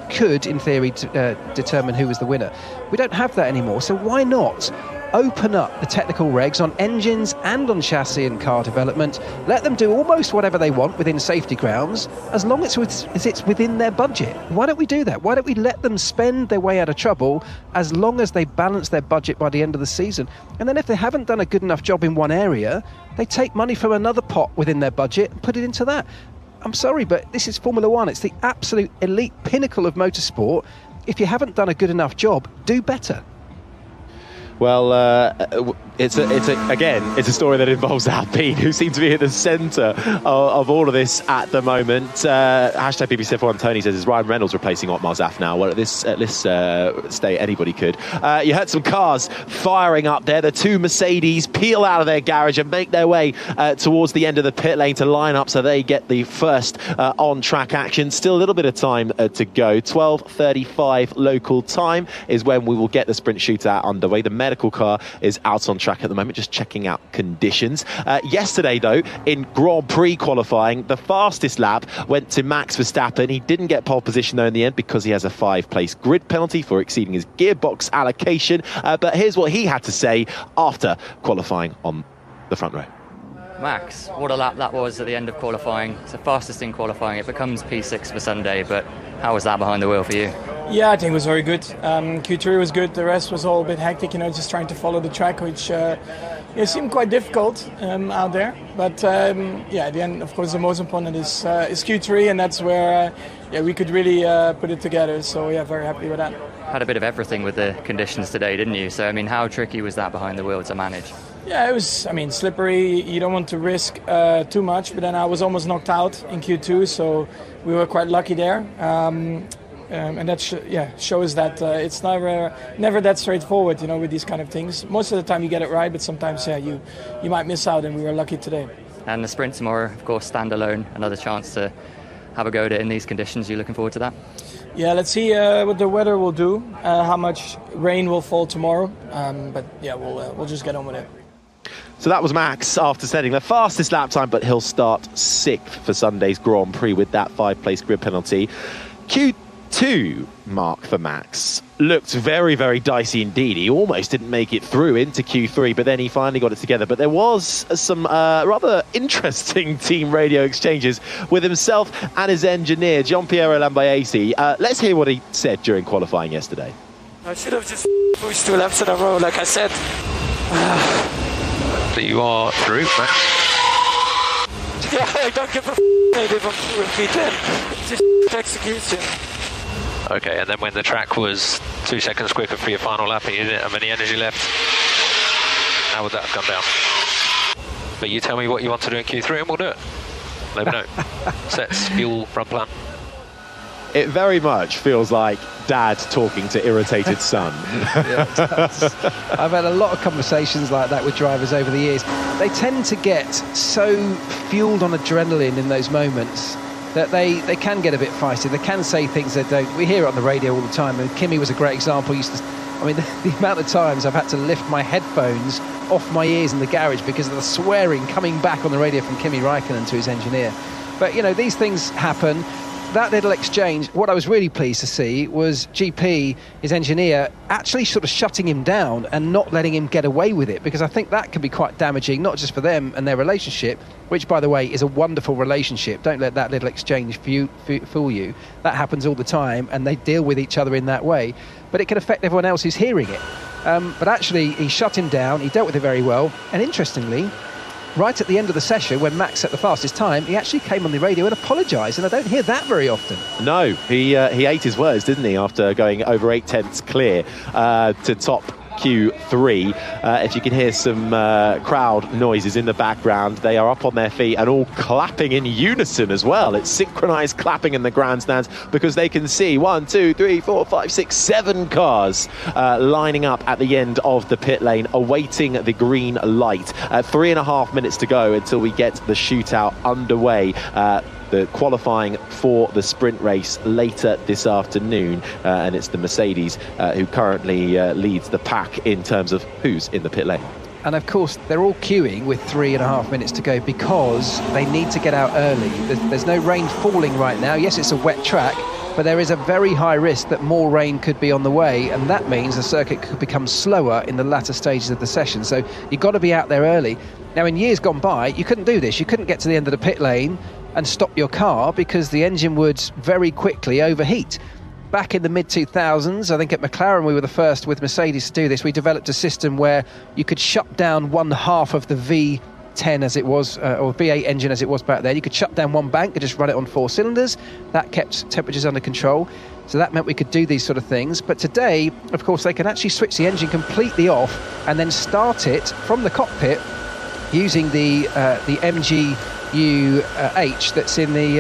could, in theory, determine who was the winner. We don't have that anymore, so why not open up the technical regs on engines and on chassis and car development, let them do almost whatever they want within safety grounds, as long as it's within their budget. Why don't we do that? Why don't we let them spend their way out of trouble as long as they balance their budget by the end of the season? And then if they haven't done a good enough job in one area, they take money from another pot within their budget and put it into that. I'm sorry, but this is Formula One. It's the absolute elite pinnacle of motorsport. If you haven't done a good enough job, do better. Well, it's a story that involves Alpine, who seem to be at the centre of all of this at the moment. Hashtag BBC F1 Tony says, is Ryan Reynolds replacing Otmar Zaf now? Well, at this state, anybody could. You heard some cars firing up there. The two Mercedes peel out of their garage and make their way towards the end of the pit lane to line up so they get the first on-track action. Still a little bit of time to go. 12:35 local time is when we will get the sprint shootout underway. The medical car is out on track at the moment, just checking out conditions. Yesterday, though, in Grand Prix qualifying, the fastest lap went to Max Verstappen. He didn't get pole position, though, in the end, because he has a 5-place grid penalty for exceeding his gearbox allocation. But here's what he had to say after qualifying on the front row. Max, what a lap that was at the end of qualifying. It's the fastest in qualifying. It becomes P6 for Sunday, but how was that behind the wheel for you? Yeah, I think it was very good. Q3 was good. The rest was all a bit hectic, just trying to follow the track, which seemed quite difficult out there. But at the end, of course, the most important is Q3, and that's where we could really put it together. So, very happy with that. Had a bit of everything with the conditions today, didn't you? So, how tricky was that behind the wheel to manage? Yeah, it was, slippery. You don't want to risk too much, but then I was almost knocked out in Q2, so we were quite lucky there. And that shows that it's never that straightforward, with these kind of things. Most of the time you get it right, but sometimes, you might miss out, and we were lucky today. And the sprint tomorrow, of course, standalone, another chance to have a go at it in these conditions. You looking forward to that? Yeah, let's see what the weather will do, how much rain will fall tomorrow. We'll just get on with it. So that was Max after setting the fastest lap time, but he'll start 6th for Sunday's Grand Prix with that 5-place grid penalty. Q2 mark for Max looked very, very dicey indeed. He almost didn't make it through into Q3, but then he finally got it together. But there was some rather interesting team radio exchanges with himself and his engineer, Gianpiero Lambiasi. Let's hear what he said during qualifying yesterday. I should have just pushed 2 laps in a row, like I said. So you are through, Max? Yeah, I don't give a if I'm through in P10. Just execution. Okay, and then when the track was 2 seconds quicker for your final lap and you didn't have any energy left, how would that have gone down? But you tell me what you want to do in Q3 and we'll do it. Let me know. Sets, fuel, front plan. It very much feels like dad talking to irritated son. Yeah, it does. I've had a lot of conversations like that with drivers over the years. They tend to get so fueled on adrenaline in those moments that they can get a bit feisty. They can say things they don't. We hear it on the radio all the time, and Kimi was a great example. The amount of times I've had to lift my headphones off my ears in the garage because of the swearing coming back on the radio from Kimi Räikkönen to his engineer. But, these things happen. That little exchange, what I was really pleased to see was GP, his engineer, actually sort of shutting him down and not letting him get away with it, because I think that can be quite damaging, not just for them and their relationship, which, by the way, is a wonderful relationship. Don't let that little exchange fool you. That happens all the time, and they deal with each other in that way. But it can affect everyone else who's hearing it. But actually, he shut him down. He dealt with it very well. And interestingly, right at the end of the session, when Max set the fastest time, he actually came on the radio and apologised, and I don't hear that very often. No, he ate his words, didn't he, after going over 8/10 clear to top Q3. If you can hear some crowd noises in the background, they are up on their feet and all clapping in unison as well. It's synchronized clapping in the grandstands because they can see 1, 2, 3, 4, 5, 6, 7 cars lining up at the end of the pit lane awaiting the green light. 3.5 minutes to go until we get the shootout underway. The qualifying for the sprint race later this afternoon, and it's the Mercedes who currently leads the pack in terms of who's in the pit lane. And of course, they're all queuing with 3.5 minutes to go because they need to get out early. There's no rain falling right now. Yes, it's a wet track, but there is a very high risk that more rain could be on the way, and that means the circuit could become slower in the latter stages of the session. So you've got to be out there early. Now, in years gone by, you couldn't do this. You couldn't get to the end of the pit lane and stop your car because the engine would very quickly overheat. Back in the mid-2000s, I think at McLaren we were the first with Mercedes to do this. We developed a system where you could shut down one half of the V10 as it was, or V8 engine as it was back then. You could shut down one bank and just run it on 4 cylinders. That kept temperatures under control. So that meant we could do these sort of things. But today, of course, they can actually switch the engine completely off and then start it from the cockpit using the MGU-H that's in the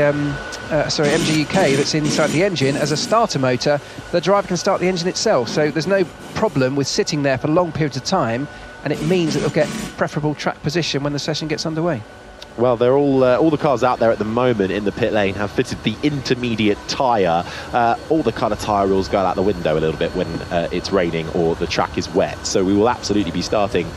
MGU-K that's inside the engine as a starter motor. The driver can start the engine itself, so there's no problem with sitting there for long periods of time, and it means that they'll get preferable track position when the session gets underway. Well, they're all the cars out there at the moment in the pit lane have fitted the intermediate tyre. All the kind of tyre rules go out the window a little bit when it's raining or the track is wet, so we will absolutely be starting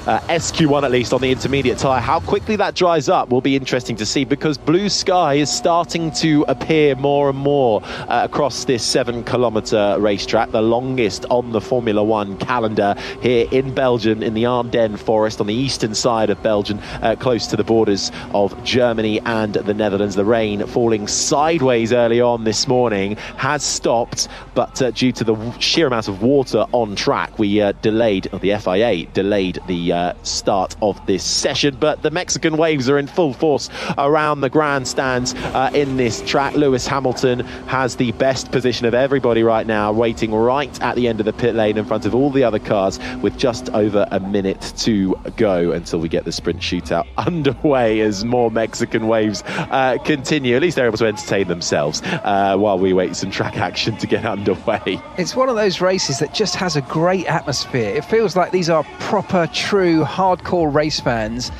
SQ1 at least on the intermediate tyre. How quickly that dries up will be interesting to see, because blue sky is starting to appear more and more across this 7-kilometre racetrack, the longest on the Formula One calendar here in Belgium, in the Ardennes forest on the eastern side of Belgium, close to the borders of Germany and the Netherlands. The rain falling sideways early on this morning has stopped, but due to the sheer amount of water on track, the FIA delayed the start of this session. But the Mexican waves are in full force around the grandstands in this track. Lewis Hamilton has the best position of everybody right now, waiting right at the end of the pit lane in front of all the other cars, with just over a minute to go until we get the sprint shootout underway as more Mexican waves continue. At least they're able to entertain themselves while we wait some track action to get underway. It's one of those races that just has a great atmosphere. It feels like these are proper, true, hardcore race fans,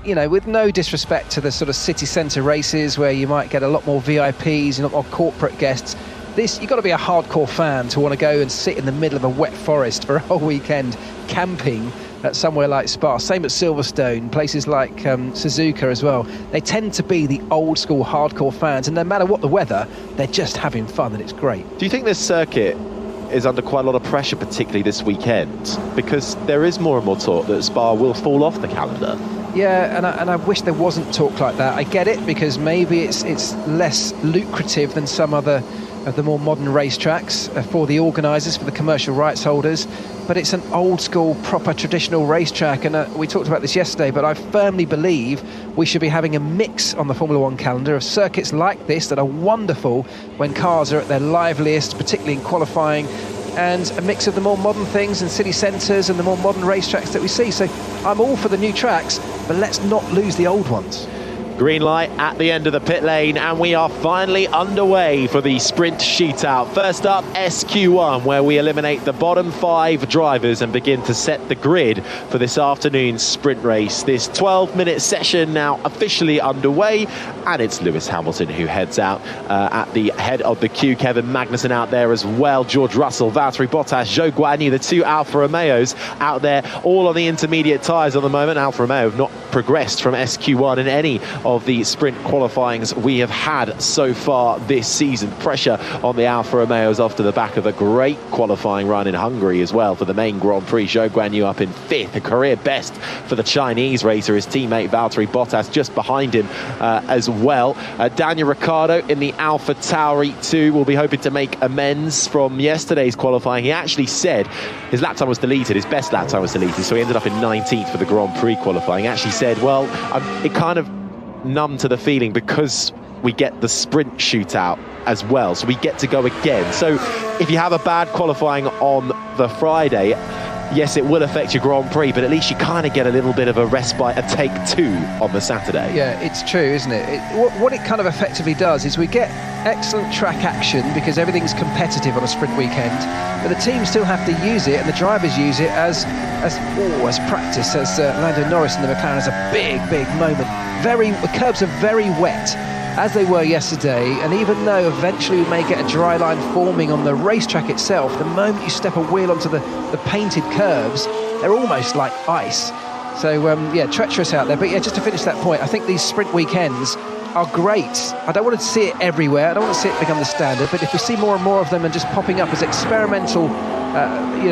with no disrespect to the sort of city centre races where you might get a lot more VIPs and a lot more corporate guests. You've got to be a hardcore fan to want to go and sit in the middle of a wet forest for a whole weekend camping at somewhere like Spa. Same at Silverstone, places like Suzuka as well. They tend to be the old school hardcore fans, and no matter what the weather, they're just having fun, and it's great. Do you think this circuit is under quite a lot of pressure, particularly this weekend? Because there is more and more talk that Spa will fall off the calendar. Yeah, and I wish there wasn't talk like that. I get it, because maybe it's less lucrative than some other of the more modern racetracks for the organisers, for the commercial rights holders, but it's an old school, proper traditional racetrack, and we talked about this yesterday, but I firmly believe we should be having a mix on the Formula One calendar of circuits like this that are wonderful when cars are at their liveliest, particularly in qualifying, and a mix of the more modern things and city centres and the more modern racetracks that we see. So I'm all for the new tracks, but let's not lose the old ones. Green light at the end of the pit lane, and we are finally underway for the sprint shootout. First up, SQ1, where we eliminate the bottom 5 drivers and begin to set the grid for this afternoon's sprint race. This 12-minute session now officially underway, and it's Lewis Hamilton who heads out at the head of the queue. Kevin Magnussen out there as well, George Russell, Valtteri Bottas, Zhou Guanyu, the 2 Alfa Romeos out there, all on the intermediate tyres at the moment. Alfa Romeo have not progressed from SQ1 in any of the sprint qualifyings we have had so far this season. Pressure on the Alfa Romeos off to the back of a great qualifying run in Hungary as well for the main Grand Prix. Zhou Guanyu up in 5th, a career best for the Chinese racer. His teammate Valtteri Bottas just behind him as well. Daniel Ricciardo in the Alpha Tauri 2 will be hoping to make amends from yesterday's qualifying. He actually said his lap time was deleted, his best lap time was deleted, so he ended up in 19th for the Grand Prix qualifying. He actually said, well, it kind of numb to the feeling because we get the sprint shootout as well, so we get to go again. So if you have a bad qualifying on the Friday, yes, it will affect your Grand Prix, but at least you kind of get a little bit of a respite, a take 2 on the Saturday. Yeah, it's true, isn't it? What it kind of effectively does is we get excellent track action because everything's competitive on a sprint weekend, but the teams still have to use it, and the drivers use it as practice, as Lando Norris in the McLaren has a big moment. The curbs are very wet, as they were yesterday, and even though eventually we may get a dry line forming on the racetrack itself, the moment you step a wheel onto the painted curbs, they're almost like ice. So yeah, treacherous out there. But yeah, just to finish that point, I think these sprint weekends are great. I don't want to see it everywhere, I don't want to see it become the standard, but if we see more and more of them and just popping up as experimental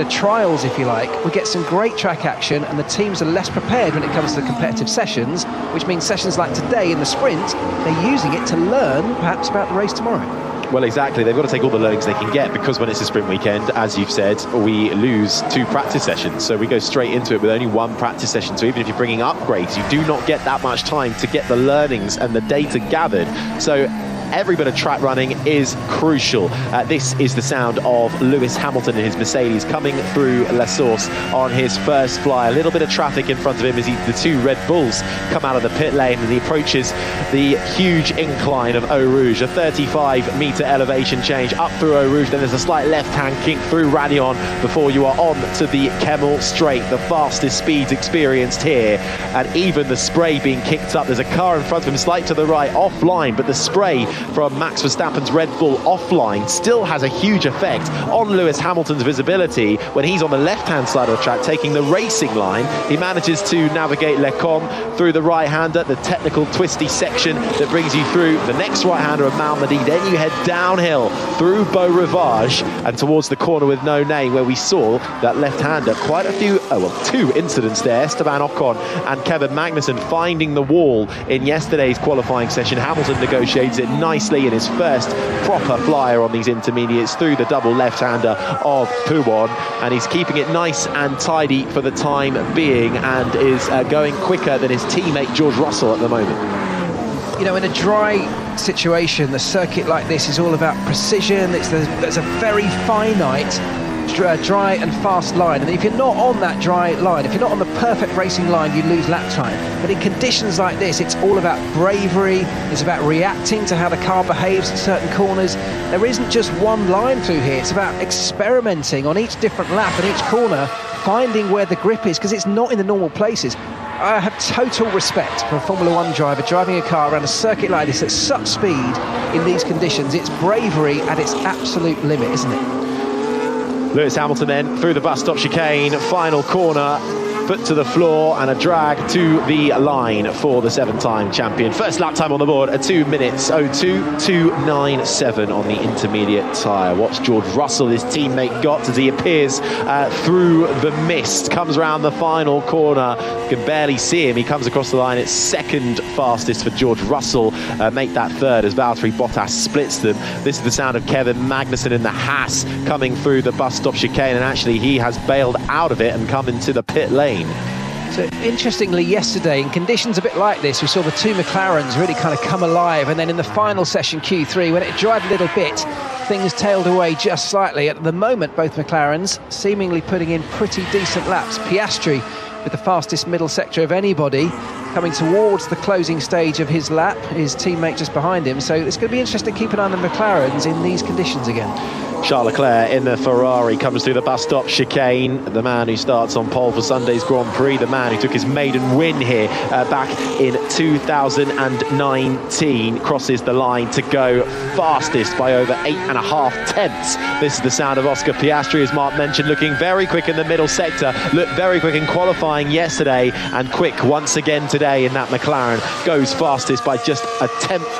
trials, if you like, we get some great track action, and the teams are less prepared when it comes to the competitive sessions, which means sessions like today in the sprint, they're using it to learn perhaps about the race tomorrow. Well, exactly. They've got to take all the learnings they can get, because when it's a sprint weekend, as you've said, we lose 2 practice sessions. So we go straight into it with only 1 practice session. So even if you're bringing upgrades, you do not get that much time to get the learnings and the data gathered. So every bit of track running is crucial. This is the sound of Lewis Hamilton and his Mercedes coming through La Source on his first fly. A little bit of traffic in front of him as the 2 Red Bulls come out of the pit lane, and he approaches the huge incline of Eau Rouge, a 35-metre elevation change up through Eau Rouge. Then there's a slight left-hand kink through Radion before you are on to the Kemmel Straight, the fastest speeds experienced here, and even the spray being kicked up. There's a car in front of him, slight to the right, offline, but the spray from Max Verstappen's Red Bull offline still has a huge effect on Lewis Hamilton's visibility when he's on the left-hand side of the track taking the racing line. He manages to navigate Lecombe through the right-hander, the technical twisty section that brings you through the next right-hander of Malmedy. Then you head downhill through Beau Rivage and towards the corner with No Name, where we saw that left-hander, quite a few, 2 incidents there, Esteban Ocon and Kevin Magnussen finding the wall in yesterday's qualifying session. Hamilton negotiates it nicely in his first proper flyer on these intermediates through the double left-hander of Pouwon, and he's keeping it nice and tidy for the time being, and is going quicker than his teammate George Russell at the moment. You know, in a dry situation, the circuit like this is all about precision. There's a very finite dry and fast line, and if you're not on that dry line, if you're not on the perfect racing line, you lose lap time. But in conditions like this, it's all about bravery, it's about reacting to how the car behaves in certain corners. There isn't just one line through here, it's about experimenting on each different lap and each corner, finding where the grip is, because it's not in the normal places. I have total respect for a Formula One driver driving a car around a circuit like this at such speed in these conditions. It's bravery at its absolute limit, isn't it? Lewis Hamilton then through the bus stop chicane, final corner, foot to the floor and a drag to the line for the 7-time champion. First lap time on the board at 2 minutes 02.297 on the intermediate tyre. What's George Russell, his teammate, got as he appears through the mist, comes around the final corner, can barely see him. He comes across the line. It's second fastest for George Russell, make that third as Valtteri Bottas splits them. This is the sound of Kevin Magnussen in the Haas coming through the bus stop chicane, and actually he has bailed out of it and come into the pit lane. So interestingly, yesterday in conditions a bit like this, we saw the two McLarens really kind of come alive, and then in the final session Q3, when it dried a little bit, things tailed away just slightly. At the moment, both McLarens seemingly putting in pretty decent laps. Piastri with the fastest middle sector of anybody, coming towards the closing stage of his lap, his teammate just behind him. So it's going to be interesting to keep an eye on the McLarens in these conditions again. Charles Leclerc in the Ferrari comes through the bus stop chicane. The man who starts on pole for Sunday's Grand Prix, the man who took his maiden win here back in 2019, crosses the line to go fastest by over 8.5 tenths. This is the sound of Oscar Piastri, as Mark mentioned, looking very quick in the middle sector, looked very quick in qualifying yesterday, and quick once again today in that McLaren. Goes fastest by just 1.5 tenths.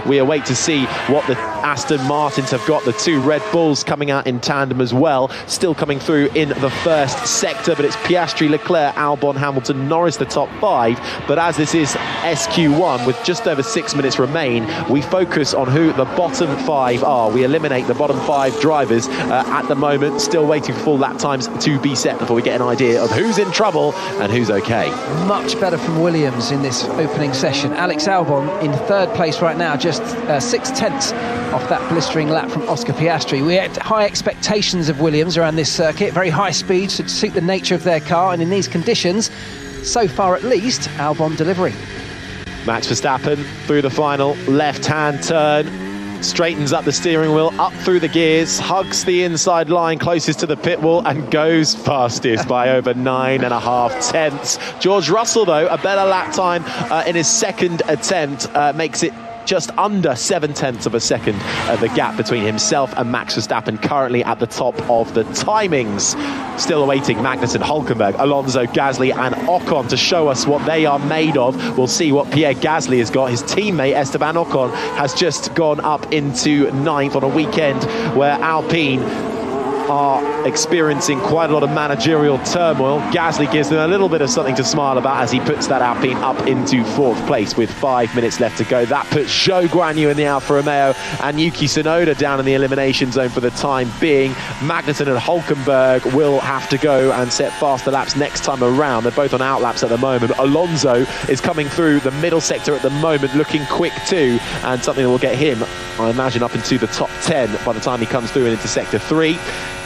We await to see what the Aston Martins have got. The two Red Bulls coming out in tandem as well, still coming through in the first sector, but it's Piastri, Leclerc, Albon, Hamilton, Norris the top 5. But as this is SQ1 with just over 6 minutes remain, we focus on who the bottom 5 are. We eliminate the bottom 5 drivers at the moment, still waiting for full lap times to be set before we get an idea of who's in trouble and who's okay. Much better from Williams in this opening session. Alex Albon in third place right now, just 6 tenths off that blistering lap from Oscar Piastri. We had high expectations of Williams around this circuit, very high speed to suit the nature of their car, and in these conditions, so far at least, Albon delivering. Max Verstappen through the final left-hand turn, straightens up the steering wheel, up through the gears, hugs the inside line closest to the pit wall and goes fastest by over 9.5 tenths. George Russell, though, a better lap time in his second attempt, makes it just under 7 tenths of a second, the gap between himself and Max Verstappen, currently at the top of the timings. Still awaiting Magnussen, Hülkenberg, Alonso, Gasly and Ocon to show us what they are made of. We'll see what Pierre Gasly has got. His teammate Esteban Ocon has just gone up into 9th on a weekend where Alpine are experiencing quite a lot of managerial turmoil. Gasly gives them a little bit of something to smile about as he puts that Alpine up into 4th place with 5 minutes left to go. That puts Zhou Guanyu in the Alfa Romeo and Yuki Tsunoda down in the elimination zone for the time being. Magnussen and Hülkenberg will have to go and set faster laps next time around. They're both on outlaps at the moment. Alonso is coming through the middle sector at the moment, looking quick too, and something that will get him, I imagine, up into the top 10 by the time he comes through and into sector 3.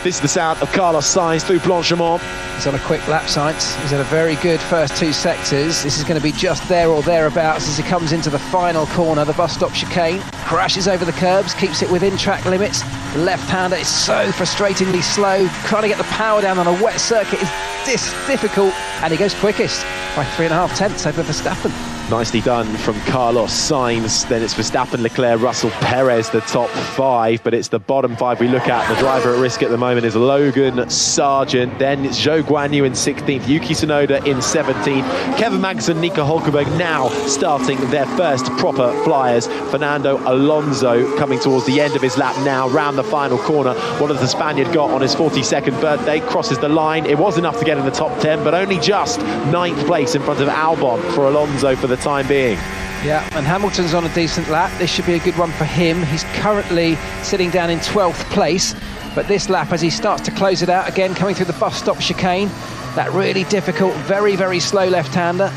This is the sound of Carlos Sainz through Blanchimont. He's on a quick lap, Sainz. He's had a very good first 2 sectors. This is going to be just there or thereabouts as he comes into the final corner, the bus stop chicane. Crashes over the curbs, keeps it within track limits. The left-hander is so frustratingly slow. Trying to get the power down on a wet circuit is difficult, and he goes quickest by 3.5 tenths over Verstappen. Nicely done from Carlos Sainz. Then it's Verstappen, Leclerc, Russell, Perez, the top 5, but it's the bottom 5 we look at. The driver at risk at the moment is Logan Sargent. Then it's Zhou Guanyu in 16th, Yuki Tsunoda in 17th, Kevin Magnussen, Nico Hülkenberg now starting their first proper flyers. Fernando Alonso coming towards the end of his lap now, round the final corner. What has the Spaniard got on his 42nd birthday? Crosses the line. It was enough to get in the top 10, but only just 9th place in front of Albon for Alonso for the time being. Yeah, and Hamilton's on a decent lap. This should be a good one for him. He's currently sitting down in 12th place, but this lap, as he starts to close it out again, coming through the bus stop chicane, that really difficult, very, very slow left-hander,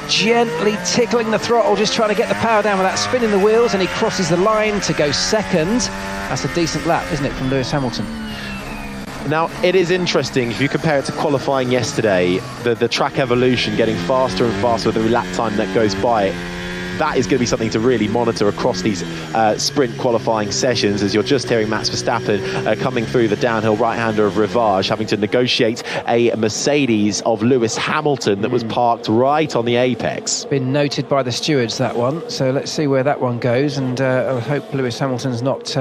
gently tickling the throttle, just trying to get the power down without spinning the wheels, and he crosses the line to go second. That's a decent lap, isn't it, from Lewis Hamilton? Now, it is interesting, if you compare it to qualifying yesterday, the track evolution getting faster and faster with every lap time that goes by. That is going to be something to really monitor across these sprint qualifying sessions, as you're just hearing Max Verstappen coming through the downhill right-hander of Rivage, having to negotiate a Mercedes of Lewis Hamilton that was parked right on the apex. Been noted by the stewards, that one, so let's see where that one goes, and I hope Lewis Hamilton's not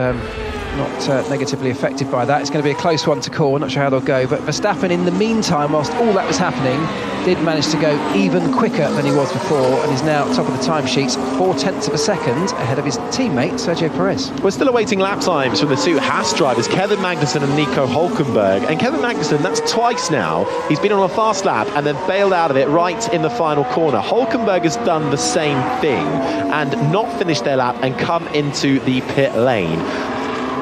negatively affected by that. It's going to be a close one to call. Not sure how they'll go, but Verstappen, in the meantime, whilst all that was happening, did manage to go even quicker than he was before, and is now top of the timesheets, 0.4 of a second ahead of his teammate Sergio Perez. We're still awaiting lap times from the two Haas drivers, Kevin Magnussen and Nico Hülkenberg. And Kevin Magnussen, that's twice now. He's been on a fast lap and then bailed out of it right in the final corner. Hülkenberg has done the same thing and not finished their lap and come into the pit lane.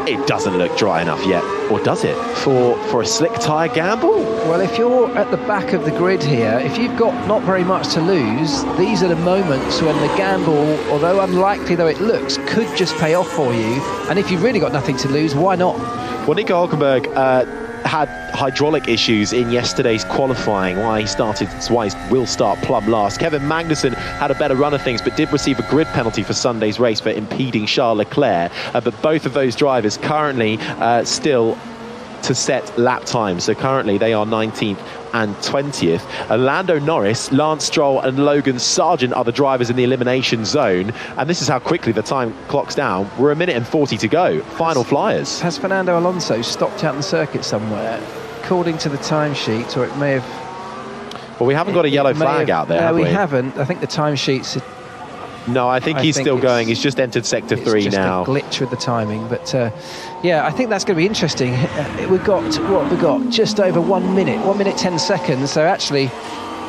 It doesn't look dry enough yet, or does it, for a slick tyre gamble? Well, if you're at the back of the grid here, if you've got not very much to lose, these are the moments when the gamble, although unlikely though it looks, could just pay off for you. And if you've really got nothing to lose, why not? Well, Nico Hülkenberg had hydraulic issues in yesterday's qualifying, why he will start plumb last. Kevin Magnussen had a better run of things, but did receive a grid penalty for Sunday's race for impeding Charles Leclerc. But both of those drivers currently still to set lap times. So currently they are 19th and 20th. Lando Norris, Lance Stroll and Logan Sargeant are the drivers in the elimination zone. And this is how quickly the time clocks down. We're a minute and 40 to go. Final flyers. Has Fernando Alonso stopped out in the circuit somewhere? According to the timesheet, or it may have... Well, we haven't got a yellow flag out there, have we? We haven't. I think the timesheets... No, I think he's still going. He's just entered sector 3 now. It's just a glitch with the timing, but yeah, I think that's going to be interesting. We've got what we got, just over 1 minute, 1 minute 10 seconds. So actually,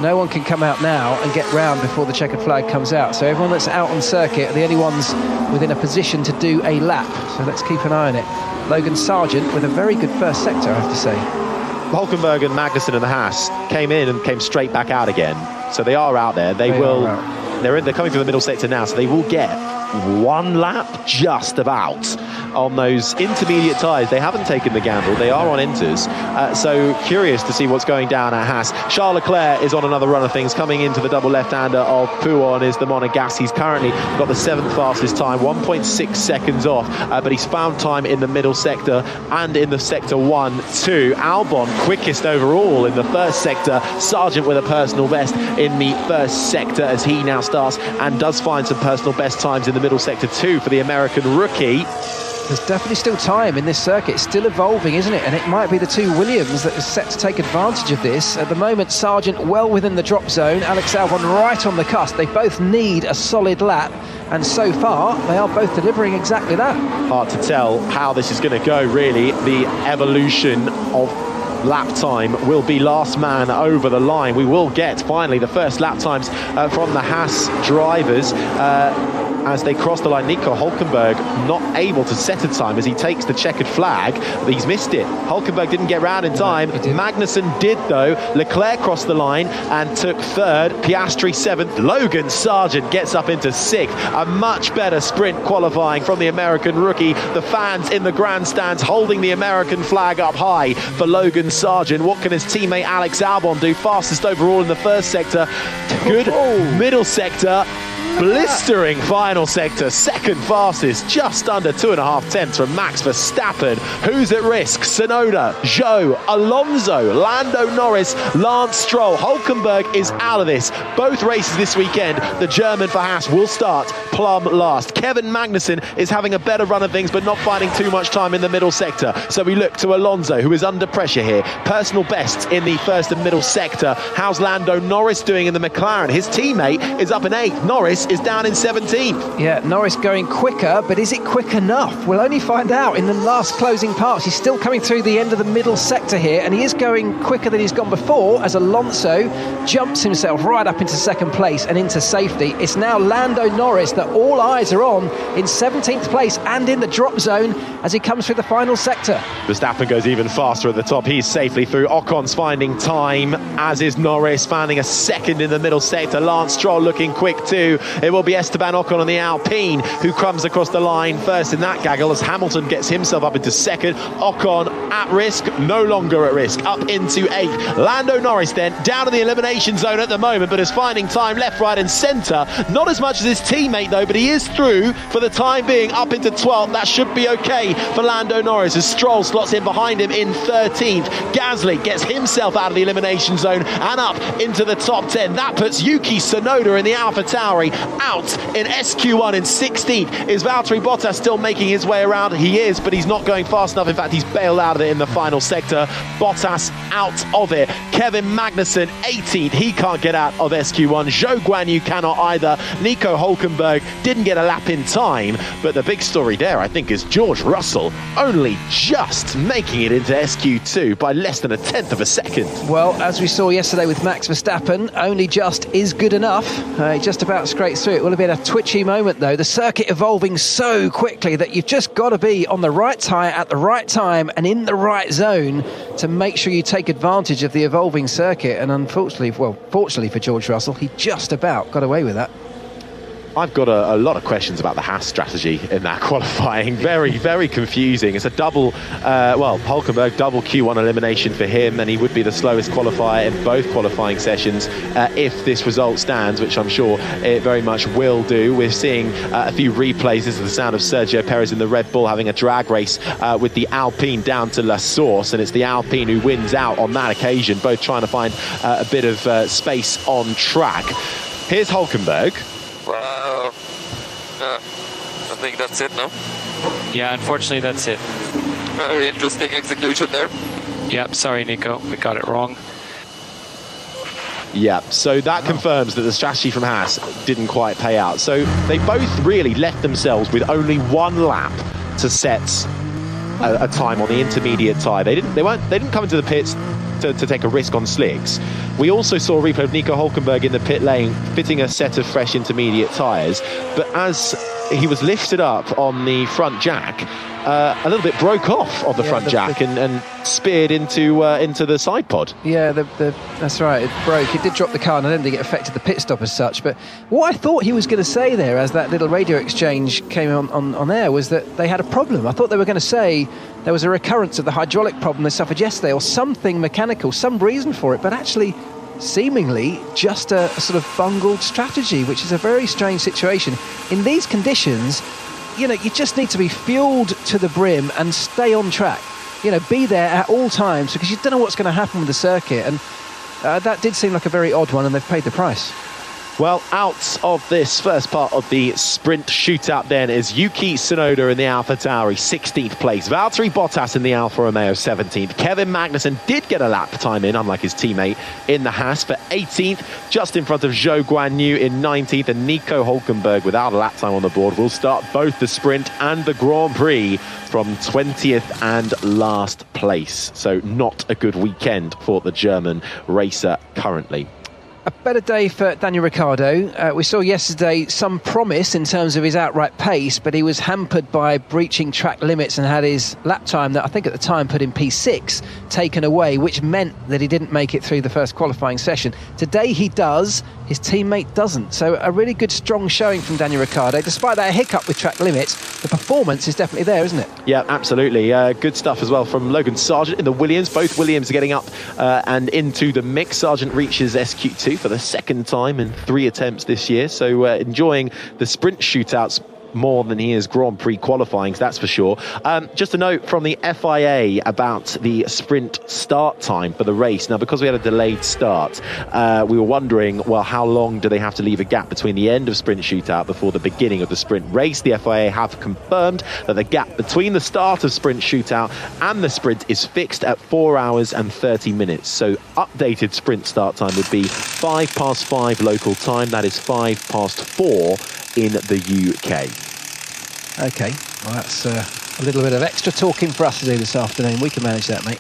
no one can come out now and get round before the checkered flag comes out. So everyone that's out on circuit are the only ones within a position to do a lap. So let's keep an eye on it. Logan Sargeant with a very good first sector, I have to say. Hülkenberg and Magnussen and the Haas came in and came straight back out again. So they are out there. They're coming through the middle sector now, so they will get one lap just about on those intermediate tyres. They haven't taken the gamble. They are on inters. So curious to see what's going down at Haas. Charles Leclerc is on another run of things. Coming into the double left-hander of Pouon is the Monegasque. He's currently got the 7th fastest time, 1.6 seconds off, but he's found time in the middle sector and in the sector 1, 2. Albon quickest overall in the first sector. Sargeant with a personal best in the first sector as he now starts and does find some personal best times in the middle sector 2 for the American rookie. There's definitely still time in this circuit. It's still evolving, isn't it? And it might be the two Williams that are set to take advantage of this. At the moment, Sargeant well within the drop zone. Alex Albon right on the cusp. They both need a solid lap. And so far, they are both delivering exactly that. Hard to tell how this is going to go, really. The evolution of lap time will be last man over the line. We will get, finally, the first lap times from the Haas drivers. As they cross the line, Nico Hülkenberg not able to set a time as he takes the checkered flag. He's missed it. Hülkenberg didn't get round in time. Magnussen did, though. Leclerc crossed the line and took 3rd. Piastri 7th. Logan Sargeant gets up into 6th. A much better sprint qualifying from the American rookie. The fans in the grandstands holding the American flag up high for Logan Sargeant. What can his teammate Alex Albon do? Fastest overall in the first sector. Good middle sector. Blistering final sector, 2nd fastest, just under 2.5 tenths from Max Verstappen. Who's at risk? Tsunoda, Zhou, Alonso, Lando Norris, Lance Stroll. Hülkenberg is out of this. Both races this weekend, the German for Haas will start plumb last. Kevin Magnussen is having a better run of things, but not finding too much time in the middle sector. So we look to Alonso, who is under pressure here. Personal bests in the first and middle sector. How's Lando Norris doing in the McLaren? His teammate is up in 8th. Norris is down in 17th. Yeah, Norris going quicker, but is it quick enough? We'll only find out in the last closing parts. He's still coming through the end of the middle sector here, and he is going quicker than he's gone before as Alonso jumps himself right up into 2nd place and into safety. It's now Lando Norris that all eyes are on in 17th place and in the drop zone as he comes through the final sector. Verstappen goes even faster at the top. He's safely through. Ocon's finding time, as is Norris, finding a 2nd in the middle sector. Lance Stroll looking quick too. It will be Esteban Ocon on the Alpine who comes across the line first in that gaggle as Hamilton gets himself up into 2nd. Ocon at risk, no longer at risk, up into 8th. Lando Norris then down in the elimination zone at the moment, but is finding time left, right and centre. Not as much as his teammate though, but he is through for the time being up into 12th. That should be okay for Lando Norris as Stroll slots in behind him in 13th. Gasly gets himself out of the elimination zone and up into the top 10. That puts Yuki Tsunoda in the AlphaTauri out in SQ1 in 16th. Is Valtteri Bottas still making his way around? He is, but he's not going fast enough. In fact, he's bailed out of it in the final sector. Bottas out of it. Kevin Magnussen, 18th. He can't get out of SQ1. Zhou Guanyu cannot either. Nico Hulkenberg didn't get a lap in time, but the big story there, I think, is George Russell only just making it into SQ2 by less than a tenth of a second. Well, as we saw yesterday with Max Verstappen, only just is good enough. He just about scraped through. It would have been a twitchy moment, though. The circuit evolving so quickly that you've just got to be on the right tyre at the right time and in the right zone to make sure you take advantage of the evolving circuit. And unfortunately, well, fortunately for George Russell, he just about got away with that. I've got a lot of questions about the Haas strategy in that qualifying. Very, very confusing. It's a double, Hulkenberg double Q1 elimination for him, and he would be the slowest qualifier in both qualifying sessions if this result stands, which I'm sure it very much will do. We're seeing a few replays. This is the sound of Sergio Perez in the Red Bull having a drag race with the Alpine down to La Source, and it's the Alpine who wins out on that occasion, both trying to find a bit of space on track. Here's Hulkenberg. I think that's it now. Yeah, unfortunately that's it. Very interesting execution there. Yep, sorry Nico, we got it wrong. Yeah, so that confirms that the strategy from Haas didn't quite pay out. So they both really left themselves with only one lap to set a time on the intermediate tyre. They didn't come into the pits to take a risk on slicks. We also saw a replay of Nico Hulkenberg in the pit lane fitting a set of fresh intermediate tyres, but as he was lifted up on the front jack, a little bit broke off of the front jack and speared into the side pod. Yeah, that's right, it broke. It did drop the car, and I don't think it affected the pit stop as such. But what I thought he was going to say there, as that little radio exchange came on air, was that they had a problem. I thought they were going to say there was a recurrence of the hydraulic problem they suffered yesterday, or something mechanical, some reason for it, but actually seemingly just a sort of bungled strategy, which is a very strange situation. In these conditions, you just need to be fueled to the brim and stay on track. Be there at all times, because you don't know what's going to happen with the circuit. And that did seem like a very odd one, and they've paid the price. Well, out of this first part of the sprint shootout then is Yuki Tsunoda in the AlphaTauri, 16th place. Valtteri Bottas in the Alfa Romeo, 17th. Kevin Magnussen did get a lap time in, unlike his teammate, in the Haas for 18th, just in front of Zhou Guanyu in 19th. And Nico Hulkenberg, without a lap time on the board, will start both the sprint and the Grand Prix from 20th and last place. So not a good weekend for the German racer currently. A better day for Daniel Ricciardo. We saw yesterday some promise in terms of his outright pace, but he was hampered by breaching track limits and had his lap time, that I think at the time put in P6, taken away, which meant that he didn't make it through the first qualifying session. Today he does, his teammate doesn't. So a really good, strong showing from Daniel Ricciardo. Despite that hiccup with track limits, the performance is definitely there, isn't it? Yeah, absolutely. Good stuff as well from Logan Sargent in the Williams. Both Williams are getting up and into the mix. Sargent reaches SQ2 for the second time in 3 attempts this year, so enjoying the sprint shootouts more than he is Grand Prix qualifying, that's for sure. Just a note from the FIA about the sprint start time for the race. Now, because we had a delayed start, we were wondering, well, how long do they have to leave a gap between the end of sprint shootout before the beginning of the sprint race? The FIA have confirmed that the gap between the start of sprint shootout and the sprint is fixed at 4 hours and 30 minutes. So updated sprint start time would be 5:05 local time. That is 4:05 in the UK. Okay, well that's a little bit of extra talking for us to do this afternoon. We can manage that, mate.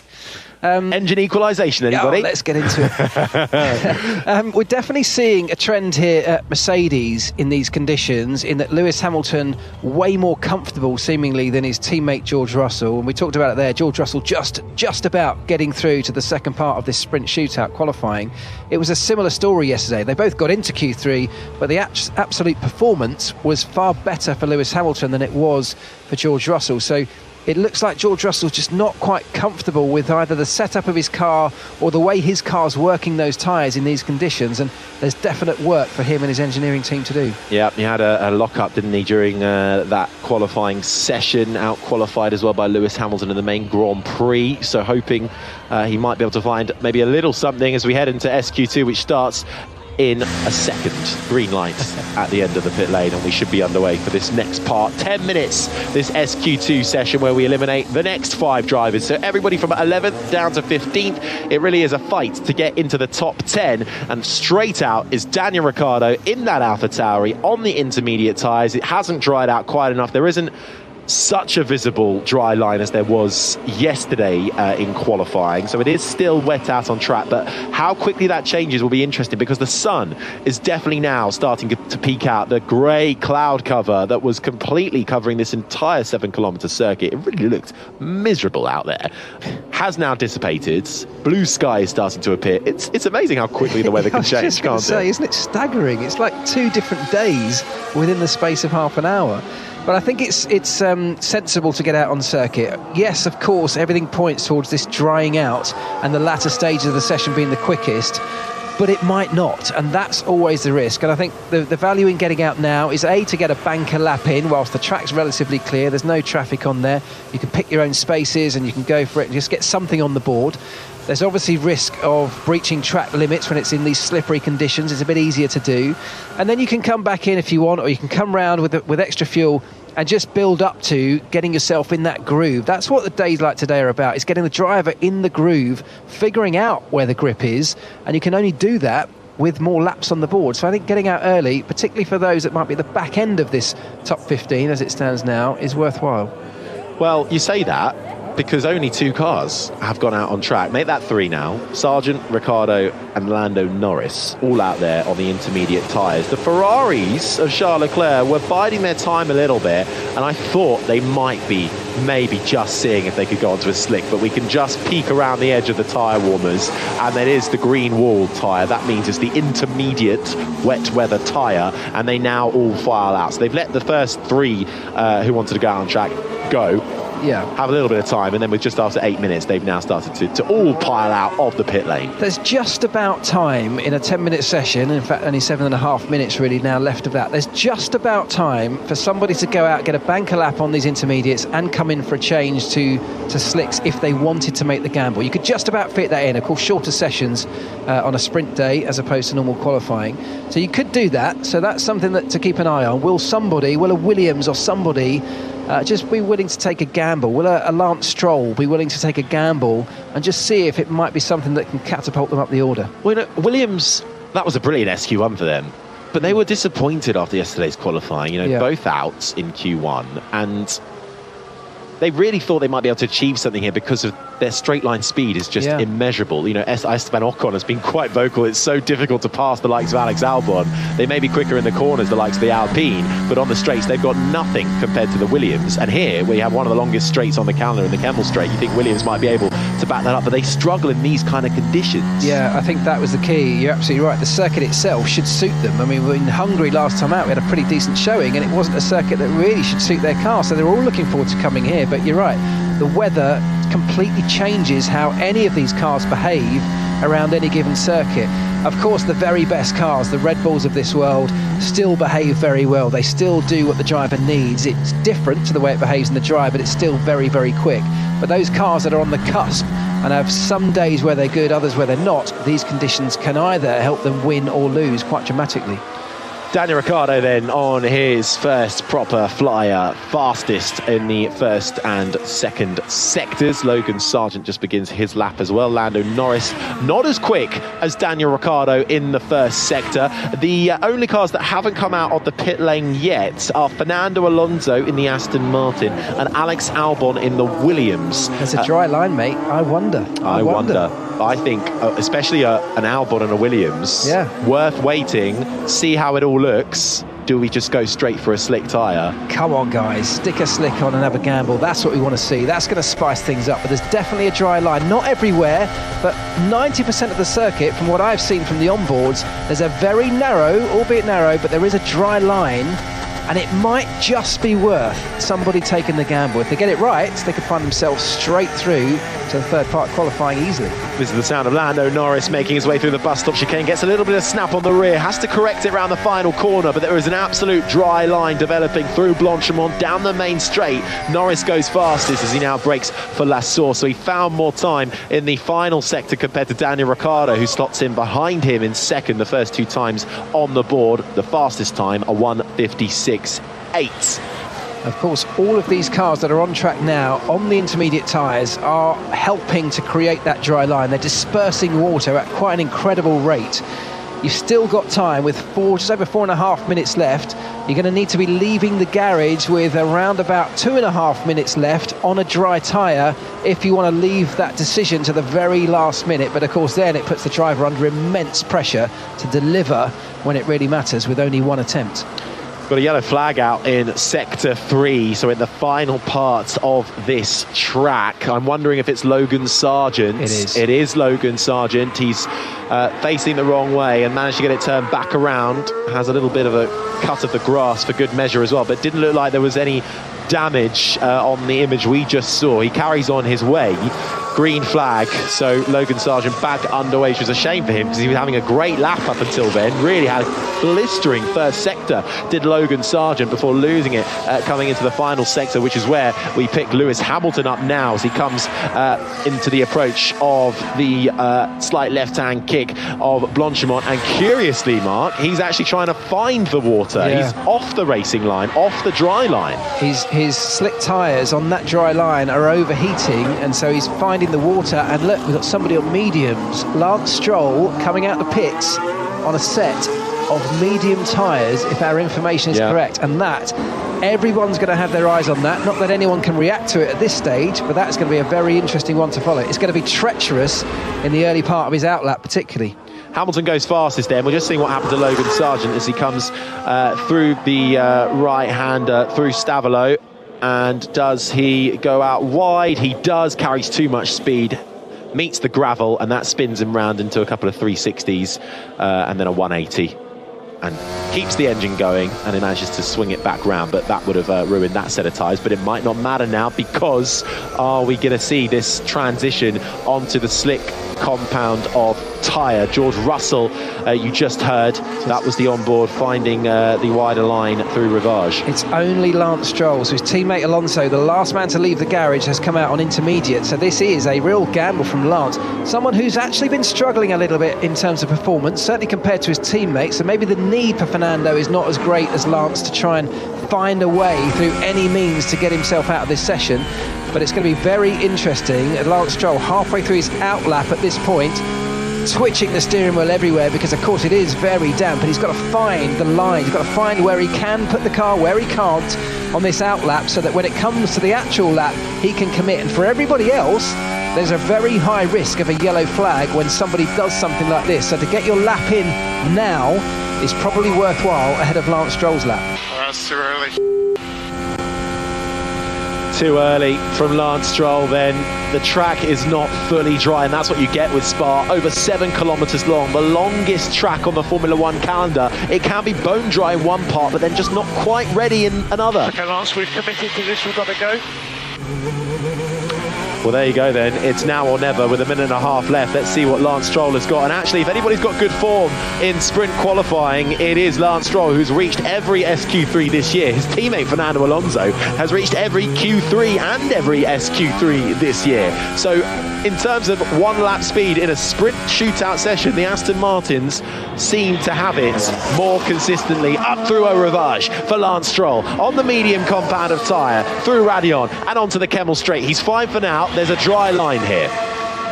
Engine equalisation, anybody? Let's get into it. We're definitely seeing a trend here at Mercedes in these conditions, in that Lewis Hamilton way more comfortable seemingly than his teammate George Russell, and we talked about it there. George Russell just about getting through to the second part of this sprint shootout qualifying. It was a similar story yesterday. They both got into Q3, but the absolute performance was far better for Lewis Hamilton than it was for George Russell. So it looks like George Russell's just not quite comfortable with either the setup of his car or the way his car's working those tyres in these conditions, and there's definite work for him and his engineering team to do. Yeah, he had a lock-up, didn't he, during that qualifying session, out-qualified as well by Lewis Hamilton in the main Grand Prix, so hoping he might be able to find maybe a little something as we head into SQ2, which starts in a second. Green light at the end of the pit lane, and we should be underway for this next part. 10 minutes, this SQ2 session where we eliminate the next 5 drivers. So everybody from 11th down to 15th. It really is a fight to get into the top 10, and straight out is Daniel Ricciardo in that AlphaTauri on the intermediate tyres. It hasn't dried out quite enough. There isn't such a visible dry line as there was yesterday in qualifying, so it is still wet out on track, but how quickly that changes will be interesting, because the sun is definitely now starting to peek out. The grey cloud cover that was completely covering this entire 7-kilometre circuit, it really looked miserable out there, has now dissipated. Blue sky is starting to appear. It's amazing how quickly the weather can change, can't it? Isn't it staggering? It's like 2 different days within the space of half an hour. But I think it's sensible to get out on circuit. Yes, of course, everything points towards this drying out and the latter stages of the session being the quickest, but it might not, and that's always the risk. And I think the value in getting out now is, A, to get a banker lap in whilst the track's relatively clear. There's no traffic on there. You can pick your own spaces and you can go for it and just get something on the board. There's obviously risk of breaching track limits when it's in these slippery conditions. It's a bit easier to do. And then you can come back in if you want, or you can come round with extra fuel and just build up to getting yourself in that groove. That's what the days like today are about. It's getting the driver in the groove, figuring out where the grip is, and you can only do that with more laps on the board. So I think getting out early, particularly for those that might be at the back end of this top 15 as it stands now, is worthwhile. Well, you say that because only 2 cars have gone out on track. Make that 3 now. Sargent, Ricciardo and Lando Norris all out there on the intermediate tyres. The Ferraris of Charles Leclerc were biding their time a little bit, and I thought they might be maybe just seeing if they could go onto a slick, but we can just peek around the edge of the tyre warmers, and that is the green wall tyre. That means it's the intermediate wet weather tyre, and they now all file out. So they've let the first 3 who wanted to go out on track go. Yeah, have a little bit of time, and then with just after 8 minutes they've now started to all pile out of the pit lane. There's just about time in a 10-minute session, in fact only 7.5 minutes really now left of that. There's just about time for somebody to go out, get a banker lap on these intermediates and come in for a change to slicks if they wanted to make the gamble. You could just about fit that in. Of course, shorter sessions on a sprint day as opposed to normal qualifying, so you could do that. So that's something to keep an eye on. Will a Williams or somebody just be willing to take a gamble? Will a Lance Stroll be willing to take a gamble and just see if it might be something that can catapult them up the order? Well, Williams, that was a brilliant SQ1 for them, but they were disappointed after yesterday's qualifying. Both out in Q1, and they really thought they might be able to achieve something here because of their straight line speed is just immeasurable. Esteban Ocon has been quite vocal. It's so difficult to pass the likes of Alex Albon. They may be quicker in the corners, the likes of the Alpine, but on the straights they've got nothing compared to the Williams. And here we have one of the longest straights on the calendar in the Kemmel Straight. You think Williams might be able to back that up, but they struggle in these kind of conditions. Yeah, I think that was the key. You're absolutely right. The circuit itself should suit them. I mean, in Hungary last time out we had a pretty decent showing, and it wasn't a circuit that really should suit their car, so they're all looking forward to coming here. But you're right, the weather completely changes how any of these cars behave around any given circuit. Of course, the very best cars, the Red Bulls of this world, still behave very well. They still do what the driver needs. It's different to the way it behaves in the dry, but it's still very, very quick. But those cars that are on the cusp and have some days where they're good, others where they're not, these conditions can either help them win or lose quite dramatically. Daniel Ricciardo then on his first proper flyer, fastest in the first and second sectors. Logan Sargent just begins his lap as well. Lando Norris not as quick as Daniel Ricciardo in the first sector. The only cars that haven't come out of the pit lane yet are Fernando Alonso in the Aston Martin and Alex Albon in the Williams. There's a dry line, mate. I wonder. I think, especially an Albon and a Williams, worth waiting, see how it all looks. Do we just go straight for a slick tyre? Come on, guys, stick a slick on and have a gamble. That's what we want to see. That's going to spice things up. But there's definitely a dry line. Not everywhere, but 90% of the circuit, from what I've seen from the onboards, there's a very narrow, albeit narrow, but there is a dry line. And it might just be worth somebody taking the gamble. If they get it right, they could find themselves straight through to to the third part qualifying easily. This is the sound of Lando Norris making his way through the bus stop chicane, gets a little bit of snap on the rear, has to correct it around the final corner, but there is an absolute dry line developing through Blanchimont down the main straight. Norris goes fastest as he now brakes for Lassour, so he found more time in the final sector compared to Daniel Ricciardo, who slots in behind him in second the first 2 times on the board. The fastest time, a 1:56.8. Of course, all of these cars that are on track now on the intermediate tyres are helping to create that dry line. They're dispersing water at quite an incredible rate. You've still got time with just over 4.5 minutes left. You're going to need to be leaving the garage with around about 2.5 minutes left on a dry tyre if you want to leave that decision to the very last minute. But of course then it puts the driver under immense pressure to deliver when it really matters with only one attempt. Got a yellow flag out in sector 3, so in the final part of this track. I'm wondering if it's Logan Sargent. It is Logan Sargent. He's facing the wrong way and managed to get it turned back around. Has a little bit of a cut of the grass for good measure as well, but didn't look like there was any damage on the image we just saw. He carries on his way. Green flag, so Logan Sargent back underway, which was a shame for him because he was having a great lap up until then. Really had a blistering first sector, did Logan Sargent, before losing it coming into the final sector, which is where we pick Lewis Hamilton up now as he comes into the approach of the slight left-hand kick of Blanchimont. And curiously, Mark, he's actually trying to find the water. Yeah. He's off the racing line, off the dry line. His slick tyres on that dry line are overheating, and so he's finding the water. And look, we've got somebody on mediums. Lance Stroll coming out the pits on a set of medium tyres, if our information is correct, and that everyone's going to have their eyes on that. Not that anyone can react to it at this stage, but that's going to be a very interesting one to follow. It's going to be treacherous in the early part of his outlap particularly. Hamilton goes fastest there. We're just seeing what happened to Logan Sargent as he comes through the right-hander through Stavelot. And does he go out wide? He does. Carries too much speed, meets the gravel, and that spins him round into a couple of 360s and then a 180, and keeps the engine going, and he manages to swing it back round. But that would have ruined that set of tyres. But it might not matter now, because are we going to see this transition onto the slick compound of tyre? George Russell, you just heard, that was the onboard finding the wider line through Rivage. It's only Lance Stroll, so his teammate Alonso, the last man to leave the garage, has come out on intermediate. So this is a real gamble from Lance, someone who's actually been struggling a little bit in terms of performance, certainly compared to his teammates. So maybe the need for Fernando is not as great as Lance to try and find a way through any means to get himself out of this session. But it's going to be very interesting. Lance Stroll halfway through his outlap at this point, twitching the steering wheel everywhere, because of course it is very damp, and he's got to find the line. He's got to find where he can put the car, where he can't on this outlap, so that when it comes to the actual lap he can commit. And for everybody else, there's a very high risk of a yellow flag when somebody does something like this. So to get your lap in now is probably worthwhile ahead of Lance Stroll's lap. That's too early. Too early from Lance Stroll then. The track is not fully dry, and that's what you get with Spa. Over 7 kilometres long, the longest track on the Formula One calendar. It can be bone dry in one part, but then just not quite ready in another. Okay, Lance, we've committed to this, we've got to go. Well, there you go then. It's now or never with 1.5 minutes left. Let's see what Lance Stroll has got. And actually, if anybody's got good form in sprint qualifying, it is Lance Stroll, who's reached every SQ3 this year. His teammate Fernando Alonso has reached every Q3 and every SQ3 this year. So in terms of one lap speed in a sprint shootout session, the Aston Martins seem to have it more consistently. Up through a Rivage for Lance Stroll on the medium compound of tyre, through Raidillon and onto the Kemmel Straight. He's 5 for now. There's a dry line here.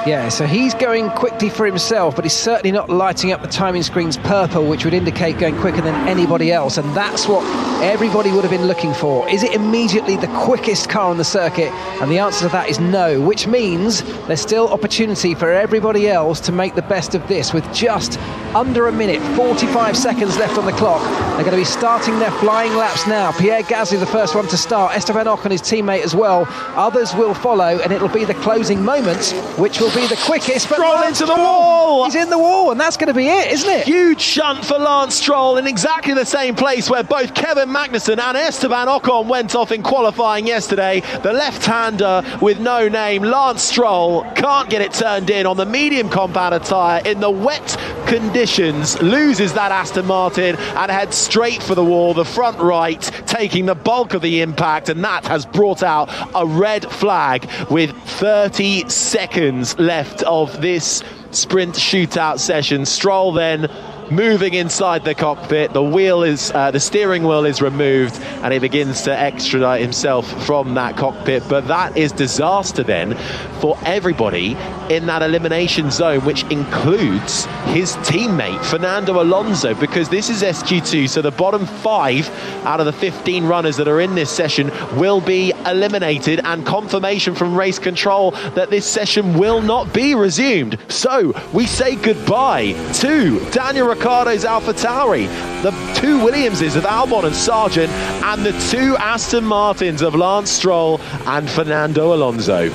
Yeah, so he's going quickly for himself, but he's certainly not lighting up the timing screens purple, which would indicate going quicker than anybody else, and that's what everybody would have been looking for. Is it immediately the quickest car on the circuit? And the answer to that is no, which means there's still opportunity for everybody else to make the best of this. With just under a minute, 45 seconds left on the clock, they're going to be starting their flying laps now. Pierre Gasly, the first one to start, Esteban Ocon, his teammate as well. Others will follow, and it'll be the closing moments which will be the quickest. But Stroll Lance into the Stroll, wall. He's in the wall, and that's going to be it, isn't it? Huge shunt for Lance Stroll in exactly the same place where both Kevin Magnussen and Esteban Ocon went off in qualifying yesterday. The left-hander with no name, Lance Stroll, can't get it turned in on the medium compound tyre in the wet conditions, loses that Aston Martin and heads straight for the wall, the front right, taking the bulk of the impact, and that has brought out a red flag with 30 seconds left of this sprint shootout session. Stroll then moving inside the cockpit, the steering wheel is removed and he begins to extradite himself from that cockpit. But that is disaster then for everybody in that elimination zone, which includes his teammate Fernando Alonso, because this is SQ2, so the bottom 5 out of the 15 runners that are in this session will be eliminated, and confirmation from race control that this session will not be resumed. So we say goodbye to Daniel Ricciardo's AlphaTauri, the 2 Williamses of Albon and Sargent, and the 2 Aston Martins of Lance Stroll and Fernando Alonso.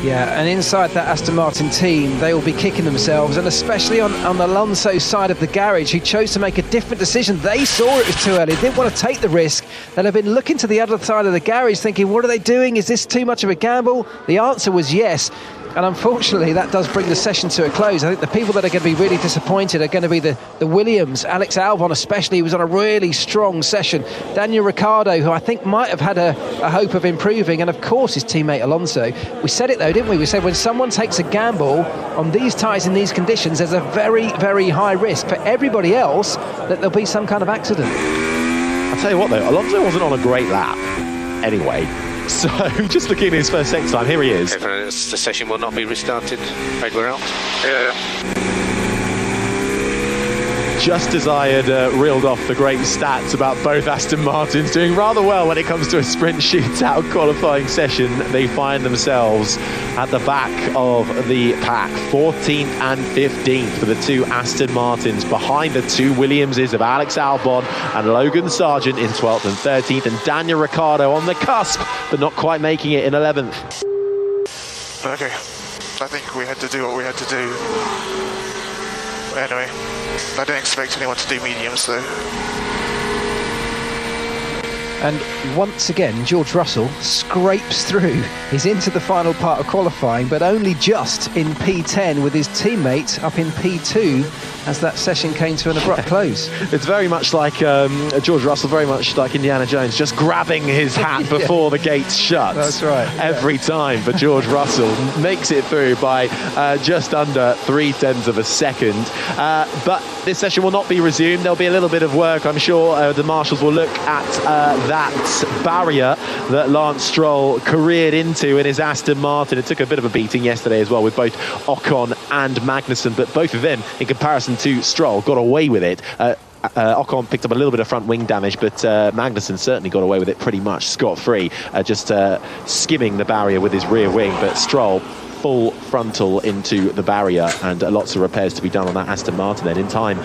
Yeah, and inside that Aston Martin team, they will be kicking themselves, and especially on Alonso's side of the garage, who chose to make a different decision. They saw it was too early, didn't want to take the risk. They'll have been looking to the other side of the garage thinking, what are they doing? Is this too much of a gamble? The answer was yes. And unfortunately, that does bring the session to a close. I think the people that are going to be really disappointed are going to be the Williams. Alex Albon especially, was on a really strong session. Daniel Ricciardo, who I think might have had a hope of improving. And of course, his teammate Alonso. We said it though, didn't we? We said when someone takes a gamble on these tyres in these conditions, there's a very, very high risk for everybody else that there'll be some kind of accident. I'll tell you what though, Alonso wasn't on a great lap anyway. So, just looking at his first sector time, here he is. The session will not be restarted. Right, we're out. Just as I had reeled off the great stats about both Aston Martins doing rather well when it comes to a sprint shootout qualifying session, they find themselves at the back of the pack, 14th and 15th for the 2 Aston Martins, behind the 2 Williamses of Alex Albon and Logan Sargent in 12th and 13th, and Daniel Ricciardo on the cusp, but not quite making it in 11th. Okay, I think we had to do what we had to do. Anyway, I don't expect anyone to do mediums though. And once again, George Russell scrapes through. He's into the final part of qualifying, but only just in P10 with his teammate up in P2 as that session came to an abrupt close. It's very much like George Russell, very much like Indiana Jones, just grabbing his hat before the gates shut. That's right. Every time for George Russell. Makes it through by just under 0.3 of a second. But this session will not be resumed. There'll be a little bit of work, I'm sure. The marshals will look at that barrier that Lance Stroll careered into in his Aston Martin. It took a bit of a beating yesterday as well with both Ocon and Magnussen, but both of them, in comparison to Stroll, got away with it. Ocon picked up a little bit of front wing damage, but Magnussen certainly got away with it pretty much scot-free, just skimming the barrier with his rear wing. But Stroll full frontal into the barrier, and lots of repairs to be done on that Aston Martin then in time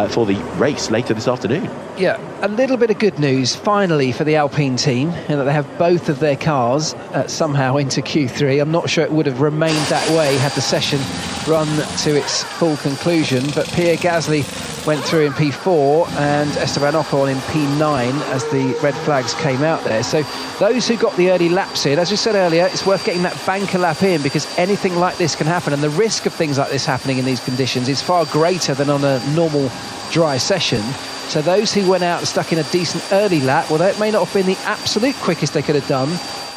for the race later this afternoon. Yeah, a little bit of good news finally for the Alpine team, in that they have both of their cars somehow into Q3. I'm not sure it would have remained that way had the session run to its full conclusion, but Pierre Gasly went through in P4 and Esteban Ocon in P9 as the red flags came out there. So those who got the early laps in, as we said earlier, it's worth getting that banker lap in, because anything like this can happen, and the risk of things like this happening in these conditions is far greater than on a normal dry session. So those who went out and stuck in a decent early lap, although it may not have been the absolute quickest they could have done,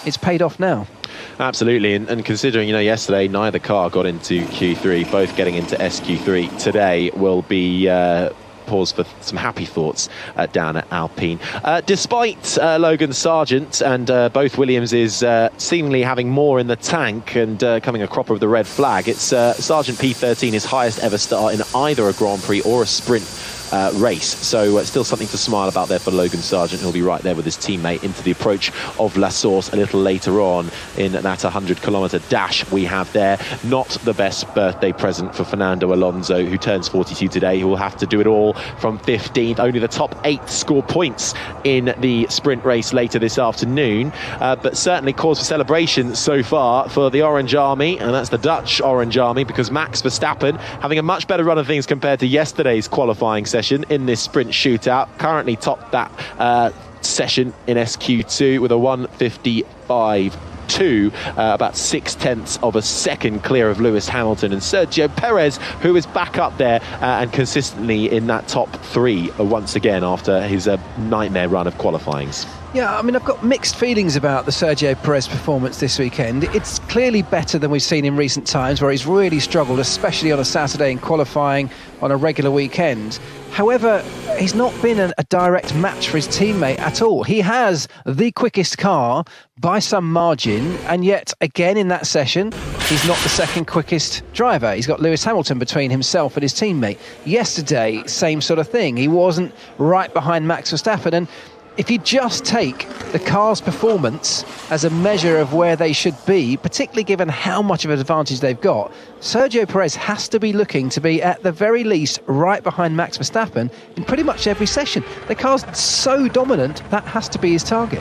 it's paid off now. Absolutely, and considering, yesterday neither car got into Q3, both getting into SQ3 today will be pause for some happy thoughts down at Alpine. Despite Logan Sargent and both Williamses seemingly having more in the tank and coming a cropper of the red flag, it's Sargent P13, his highest ever start in either a Grand Prix or a sprint race. So still something to smile about there for Logan Sargent, who'll be right there with his teammate into the approach of La Source a little later on in that 100-kilometre dash we have there. Not the best birthday present for Fernando Alonso, who turns 42 today. He will have to do it all from 15th. Only the top 8 score points in the sprint race later this afternoon, but certainly cause for celebration so far for the Orange Army, and that's the Dutch Orange Army, because Max Verstappen having a much better run of things compared to yesterday's qualifying session in this sprint shootout. Currently topped that session in SQ2 with a 1:55.2, about 0.6 of a second clear of Lewis Hamilton and Sergio Perez, who is back up there and consistently in that top 3 once again after his nightmare run of qualifyings. Yeah, I mean, I've got mixed feelings about the Sergio Perez performance this weekend. It's clearly better than we've seen in recent times, where he's really struggled, especially on a Saturday in qualifying on a regular weekend. However, he's not been a direct match for his teammate at all. He has the quickest car by some margin, and yet again in that session, he's not the second quickest driver. He's got Lewis Hamilton between himself and his teammate. Yesterday, same sort of thing. He wasn't right behind Max Verstappen, and if you just take the car's performance as a measure of where they should be, particularly given how much of an advantage they've got, Sergio Perez has to be looking to be at the very least right behind Max Verstappen in pretty much every session. The car's so dominant, that has to be his target.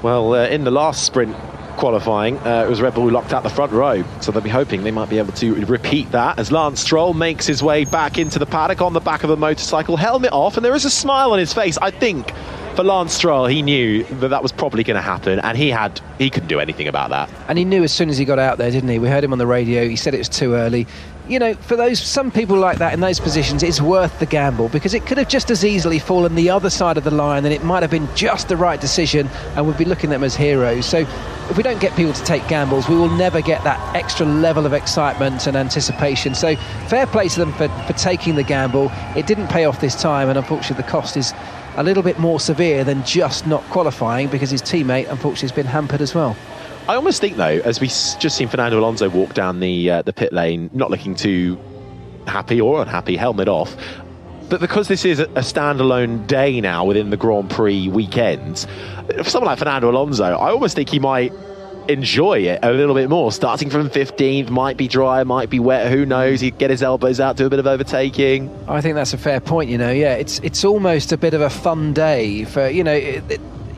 Well, in the last sprint qualifying, it was Red Bull who locked out the front row, so they'll be hoping they might be able to repeat that as Lance Stroll makes his way back into the paddock on the back of a motorcycle, helmet off, and there is a smile on his face. I think for Lance Stroll, he knew that was probably going to happen, and he couldn't do anything about that. And he knew as soon as he got out there, didn't he? We heard him on the radio. He said it was too early. You know, for some people like that in those positions, it's worth the gamble, because it could have just as easily fallen the other side of the line, and it might have been just the right decision, and we'd be looking at them as heroes. So if we don't get people to take gambles, we will never get that extra level of excitement and anticipation. So fair play to them for taking the gamble. It didn't pay off this time, and unfortunately the cost is a little bit more severe than just not qualifying, because his teammate unfortunately has been hampered as well. I almost think, though, as we just seen Fernando Alonso walk down the pit lane, not looking too happy or unhappy, helmet off, but because this is a standalone day now within the Grand Prix weekend, for someone like Fernando Alonso, I almost think he might enjoy it a little bit more. Starting from 15th, might be dry, might be wet, who knows? He'd get his elbows out, do a bit of overtaking. I think that's a fair point, yeah. It's almost a bit of a fun day for,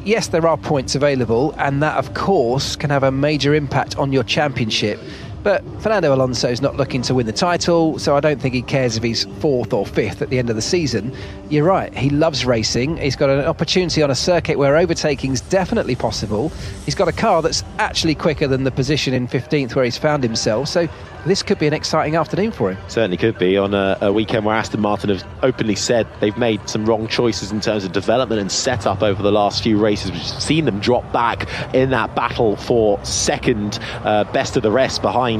yes, there are points available, and that, of course, can have a major impact on your championship. But Fernando Alonso is not looking to win the title, so I don't think he cares if he's 4th or 5th at the end of the season. You're right, he loves racing. He's got an opportunity on a circuit where overtaking is definitely possible. He's got a car that's actually quicker than the position in 15th where he's found himself, so this could be an exciting afternoon for him. Certainly could be, on a weekend where Aston Martin have openly said they've made some wrong choices in terms of development and setup over the last few races. We've seen them drop back in that battle for second best of the rest behind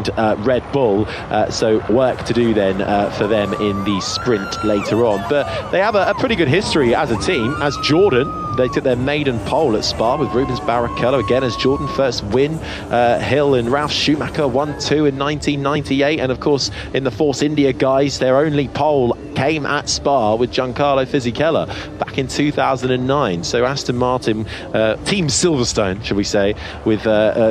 Red Bull, so work to do then for them in the sprint later on. But they have a pretty good history as a team. As Jordan, they took their maiden pole at Spa with Rubens Barrichello again as Jordan, first win. Hill and Ralf Schumacher 1-2 in 1998, and of course in the Force India guys, their only pole came at Spa with Giancarlo Fisichella back in 2009. So Aston Martin, Team Silverstone, should we say, with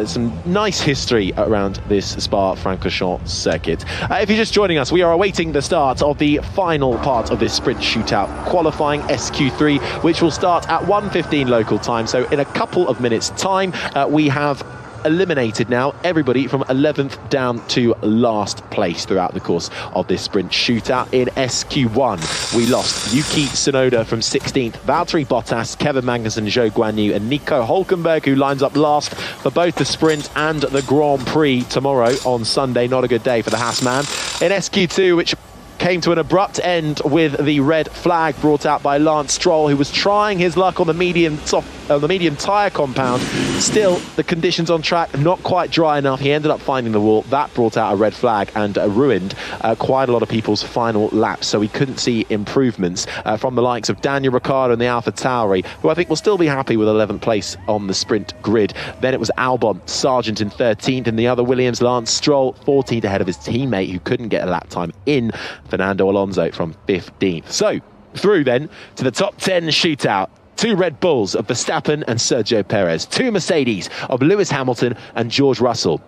some nice history around this Spa-Francorchamps circuit. If you're just joining us, we are awaiting the start of the final part of this sprint shootout, qualifying SQ3, which will start at 1:15 local time. So in a couple of minutes time, we have eliminated now everybody from 11th down to last place throughout the course of this sprint shootout. In SQ1, we lost Yuki Tsunoda from 16th, Valtteri Bottas, Kevin Magnussen, Zhou Guanyu and Nico Hülkenberg, who lines up last for both the sprint and the Grand Prix tomorrow on Sunday. Not a good day for the Haas man. In SQ2, which came to an abrupt end with the red flag brought out by Lance Stroll, who was trying his luck on the medium tyre compound. Still, the conditions on track not quite dry enough. He ended up finding the wall. That brought out a red flag and ruined quite a lot of people's final laps. So we couldn't see improvements from the likes of Daniel Ricciardo and the AlphaTauri, who I think will still be happy with 11th place on the sprint grid. Then it was Albon, Sargent in 13th, and the other Williams, Lance Stroll, 14th ahead of his teammate, who couldn't get a lap time in, Fernando Alonso from 15th. So Through then to the top 10 shootout. 2 Red Bulls of Verstappen and Sergio Perez. 2 Mercedes of Lewis Hamilton and George Russell.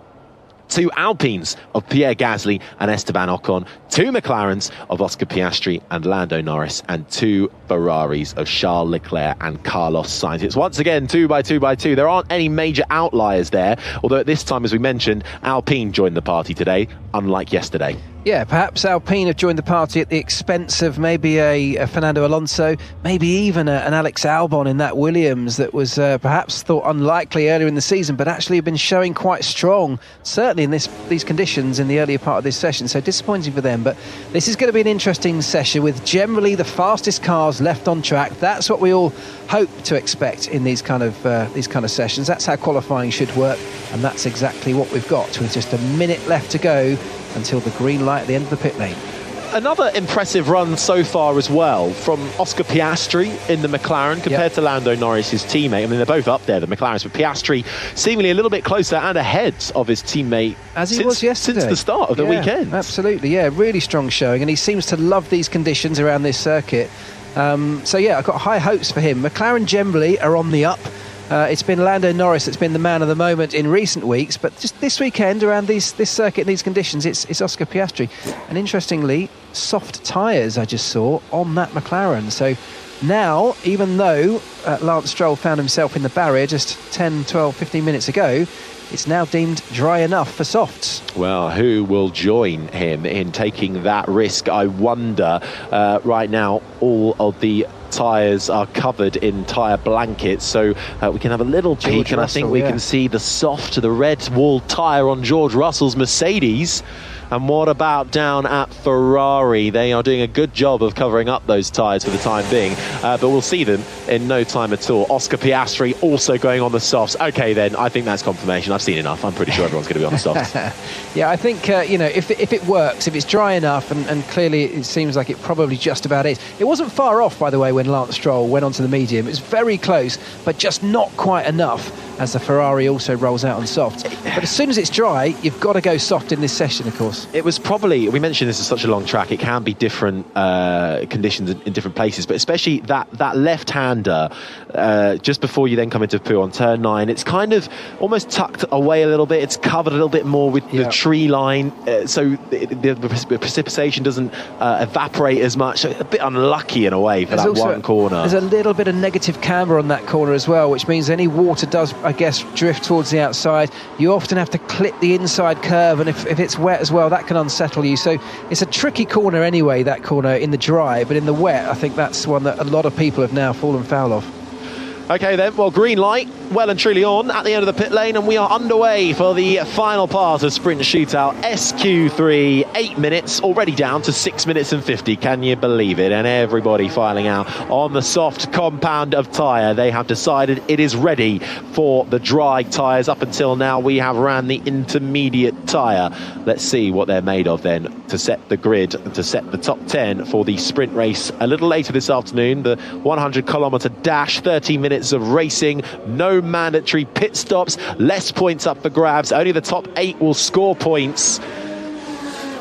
2 Alpines of Pierre Gasly and Esteban Ocon, 2 McLarens of Oscar Piastri and Lando Norris, and 2 Ferraris of Charles Leclerc and Carlos Sainz. It's once again 2 by 2 by 2. There aren't any major outliers there, although at this time, as we mentioned, Alpine joined the party today, unlike yesterday. Yeah, perhaps Alpine have joined the party at the expense of maybe a Fernando Alonso, maybe even an Alex Albon in that Williams that was perhaps thought unlikely earlier in the season, but actually have been showing quite strong, certainly in these conditions in the earlier part of this session. So disappointing for them, but this is going to be an interesting session with generally the fastest cars left on track. That's what we all hope to expect in these kind of sessions. That's how qualifying should work, and that's exactly what we've got with just a minute left to go until the green light at the end of the pit lane. Another impressive run so far as well from Oscar Piastri in the McLaren compared to Lando Norris, his teammate. I mean, they're both up there, the McLarens, but Piastri seemingly a little bit closer and ahead of his teammate as he was yesterday. Since the start of the weekend. Absolutely, yeah, really strong showing, and he seems to love these conditions around this circuit. So yeah, I've got high hopes for him. McLaren generally are on the up. It's been Lando Norris that's been the man of the moment in recent weeks, but just this weekend around this circuit and these conditions, it's Oscar Piastri. And interestingly, soft tyres I just saw on that McLaren. So now, even though Lance Stroll found himself in the barrier just 10, 12, 15 minutes ago, it's now deemed dry enough for softs. Well, who will join him in taking that risk? I wonder. Right now, all of the tyres are covered in tyre blankets, so we can have a little peek, and I think we can see the red wall tyre on George Russell's Mercedes. And what about down at Ferrari? They are doing a good job of covering up those tyres for the time being, but we'll see them in no time at all. Oscar Piastri also going on the softs. Okay, then, I think that's confirmation. I've seen enough. I'm pretty sure everyone's going to be on the softs. Yeah, I think, if it works, if it's dry enough, and clearly it seems like it probably just about is. It wasn't far off, by the way, when Lance Stroll went onto the medium. It was very close, but just not quite enough, as the Ferrari also rolls out on softs. But as soon as it's dry, you've got to go soft in this session, of course. It was probably, we mentioned this is such a long track, it can be different conditions in different places, but especially that left-hander, just before you then come into Poo on turn 9, it's kind of almost tucked away a little bit, it's covered a little bit more with the tree line, so the precipitation doesn't evaporate as much, so it's a bit unlucky in a way for that one corner. There's a little bit of negative camber on that corner as well, which means any water does, I guess, drift towards the outside. You often have to clip the inside curve, and if it's wet as well, that can unsettle you. So it's a tricky corner anyway, that corner in the dry, but in the wet, I think that's one that a lot of people have now fallen foul of. Okay then, well, green light, well and truly on at the end of the pit lane, and we are underway for the final part of Sprint Shootout SQ3. 8 minutes, already down to 6 minutes and 50, can you believe it? And everybody filing out on the soft compound of tyre. They have decided it is ready for the dry tyres. Up until now, we have ran the intermediate tyre. Let's see what they're made of then to set the grid, to set the top 10 for the sprint race a little later this afternoon. The 100-kilometre dash, 30 minutes of racing, no mandatory pit stops, less points up for grabs. Only the top 8 will score points,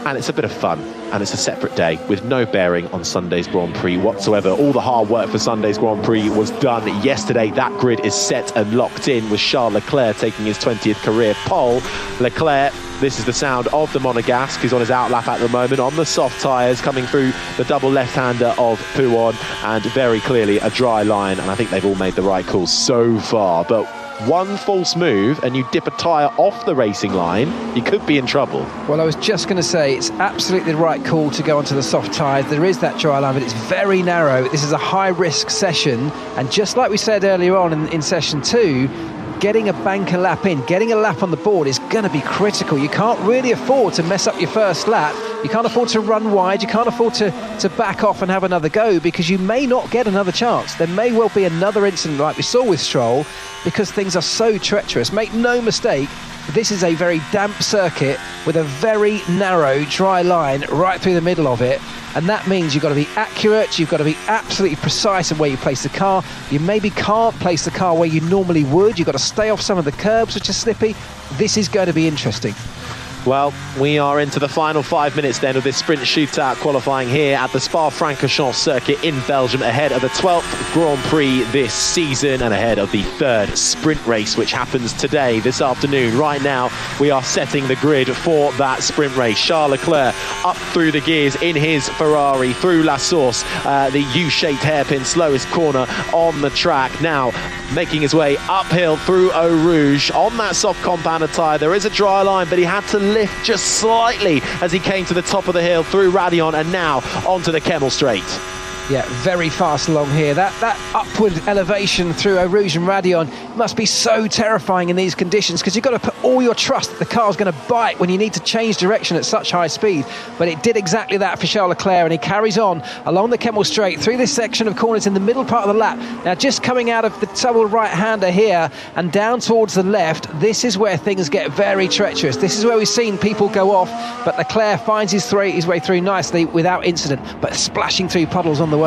and it's a bit of fun, and it's a separate day with no bearing on Sunday's Grand Prix whatsoever. All the hard work for Sunday's Grand Prix was done yesterday. That grid is set and locked in, with Charles Leclerc taking his 20th career pole. Leclerc, this is the sound of the Monegasque, who's on his outlap at the moment on the soft tyres, coming through the double left-hander of Pouon, and very clearly a dry line, and I think they've all made the right call so far. But one false move and you dip a tyre off the racing line, you could be in trouble. Well, I was just going to say, it's absolutely the right call to go onto the soft tyres. There is that dry line, but it's very narrow. This is a high-risk session, and just like we said earlier on in session 2, getting a banker lap in, getting a lap on the board is going to be critical. You can't really afford to mess up your first lap. You can't afford to run wide. You can't afford to back off and have another go, because you may not get another chance. There may well be another incident like we saw with Stroll, because things are so treacherous. Make no mistake, this is a very damp circuit with a very narrow, dry line right through the middle of it. And that means you've got to be accurate, you've got to be absolutely precise in where you place the car. You maybe can't place the car where you normally would. You've got to stay off some of the curbs, which are slippy. This is going to be interesting. Well, we are into the final 5 minutes then of this sprint shootout qualifying here at the Spa-Francorchamps circuit in Belgium, ahead of the 12th Grand Prix this season and ahead of the 3rd sprint race, which happens today, this afternoon. Right now, we are setting the grid for that sprint race. Charles Leclerc up through the gears in his Ferrari, through La Source, the U-shaped hairpin, slowest corner on the track. Now, making his way uphill through Eau Rouge on that soft compounder tyre. There is a dry line, but he had to lift just slightly as he came to the top of the hill through Radion and now onto the Kemmel Straight. Yeah, very fast along here. That upward elevation through Eau Rouge and Radion must be so terrifying in these conditions, because you've got to put all your trust that the car's going to bite when you need to change direction at such high speed. But it did exactly that for Charles Leclerc, and he carries on along the Kemmel Straight through this section of corners in the middle part of the lap. Now, just coming out of the double right-hander here and down towards the left, this is where things get very treacherous. This is where we've seen people go off, but Leclerc finds his way through nicely without incident, but splashing through puddles on the way.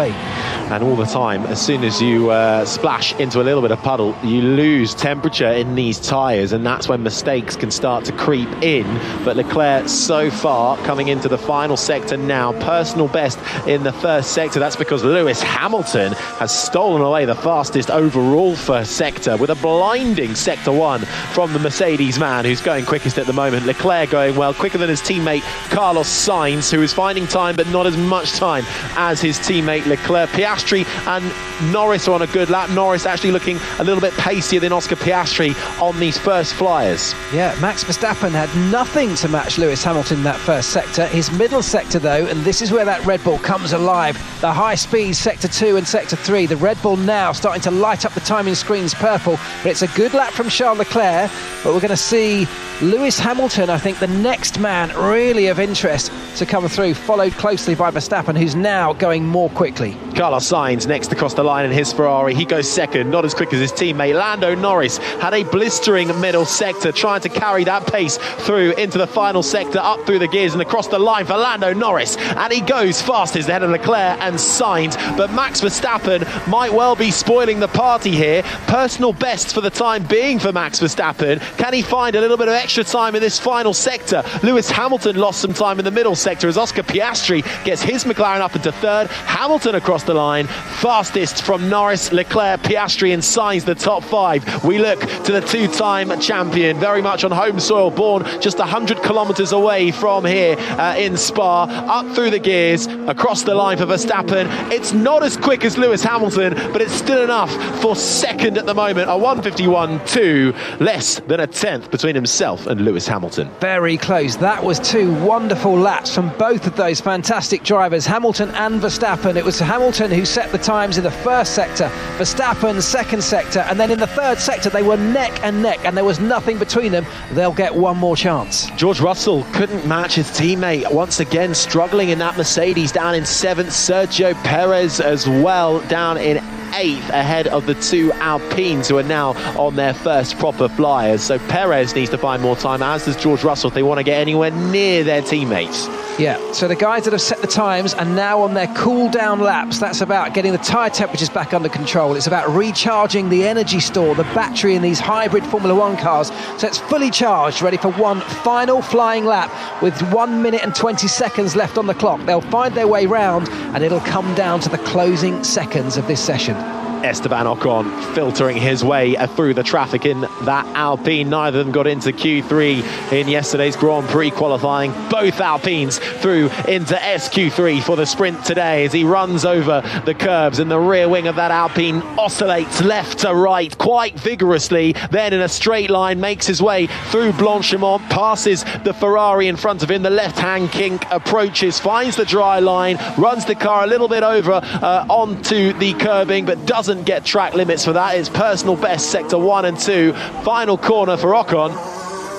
And all the time, as soon as you splash into a little bit of puddle, you lose temperature in these tyres, and that's when mistakes can start to creep in. But Leclerc so far coming into the final sector now, personal best in the first sector. That's because Lewis Hamilton has stolen away the fastest overall first sector with a blinding sector 1 from the Mercedes man who's going quickest at the moment. Leclerc going well, quicker than his teammate Carlos Sainz, who is finding time but not as much time as his teammate Leclerc. Piastri and Norris are on a good lap. Norris actually looking a little bit pacier than Oscar Piastri on these first flyers. Yeah, Max Verstappen had nothing to match Lewis Hamilton in that first sector. His middle sector though, and this is where that Red Bull comes alive, the high speed sector 2 and sector 3. The Red Bull now starting to light up the timing screens purple, but it's a good lap from Charles Leclerc. But we're going to see Lewis Hamilton, I think the next man really of interest to come through, followed closely by Verstappen, who's now going more quickly. Carlos Sainz next across the line in his Ferrari. He goes second, not as quick as his teammate. Lando Norris had a blistering middle sector, trying to carry that pace through into the final sector, up through the gears and across the line for Lando Norris. And he goes fastest ahead of Leclerc and Sainz. But Max Verstappen might well be spoiling the party here. Personal best for the time being for Max Verstappen. Can he find a little bit of extra time in this final sector? Lewis Hamilton lost some time in the middle sector as Oscar Piastri gets his McLaren up into third. Hamilton across the line, fastest from Norris, Leclerc, Piastri and Sainz, the top 5. We look to the two-time champion, very much on home soil, born just 100 kilometres away from here in Spa, up through the gears, across the line for Verstappen. It's not as quick as Lewis Hamilton, but it's still enough for second at the moment, a 1:51.2, less than a tenth between himself and Lewis Hamilton. Very close. That was two wonderful laps from both of those fantastic drivers, Hamilton and Verstappen. It was Hamilton who set the times in the first sector, Verstappen second sector, and then in the third sector they were neck and neck, and there was nothing between them. They'll get one more chance. George Russell couldn't match his teammate, once again struggling in that Mercedes, down in 7th. Sergio Perez as well down in 8th, ahead of the two Alpines who are now on their first proper flyers. So Perez needs to find more time, as does George Russell, if they want to get anywhere near their teammates. Yeah, so the guys that have set the times are now on their cool down laps. That's about getting the tyre temperatures back under control. It's about recharging the energy store, the battery in these hybrid Formula One cars, so it's fully charged, ready for one final flying lap with 1 minute and 20 seconds left on the clock. They'll find their way round and it'll come down to the closing seconds of this session. Esteban Ocon filtering his way through the traffic in that Alpine. Neither of them got into Q3 in yesterday's Grand Prix qualifying. Both Alpines through into SQ3 for the sprint today as he runs over the curbs, and the rear wing of that Alpine oscillates left to right quite vigorously, then in a straight line makes his way through Blanchimont, passes the Ferrari in front of him. The left-hand kink approaches, finds the dry line, runs the car a little bit over onto the curbing, but doesn't get track limits for that. It's personal best sector 1 and 2. Final corner for Ocon.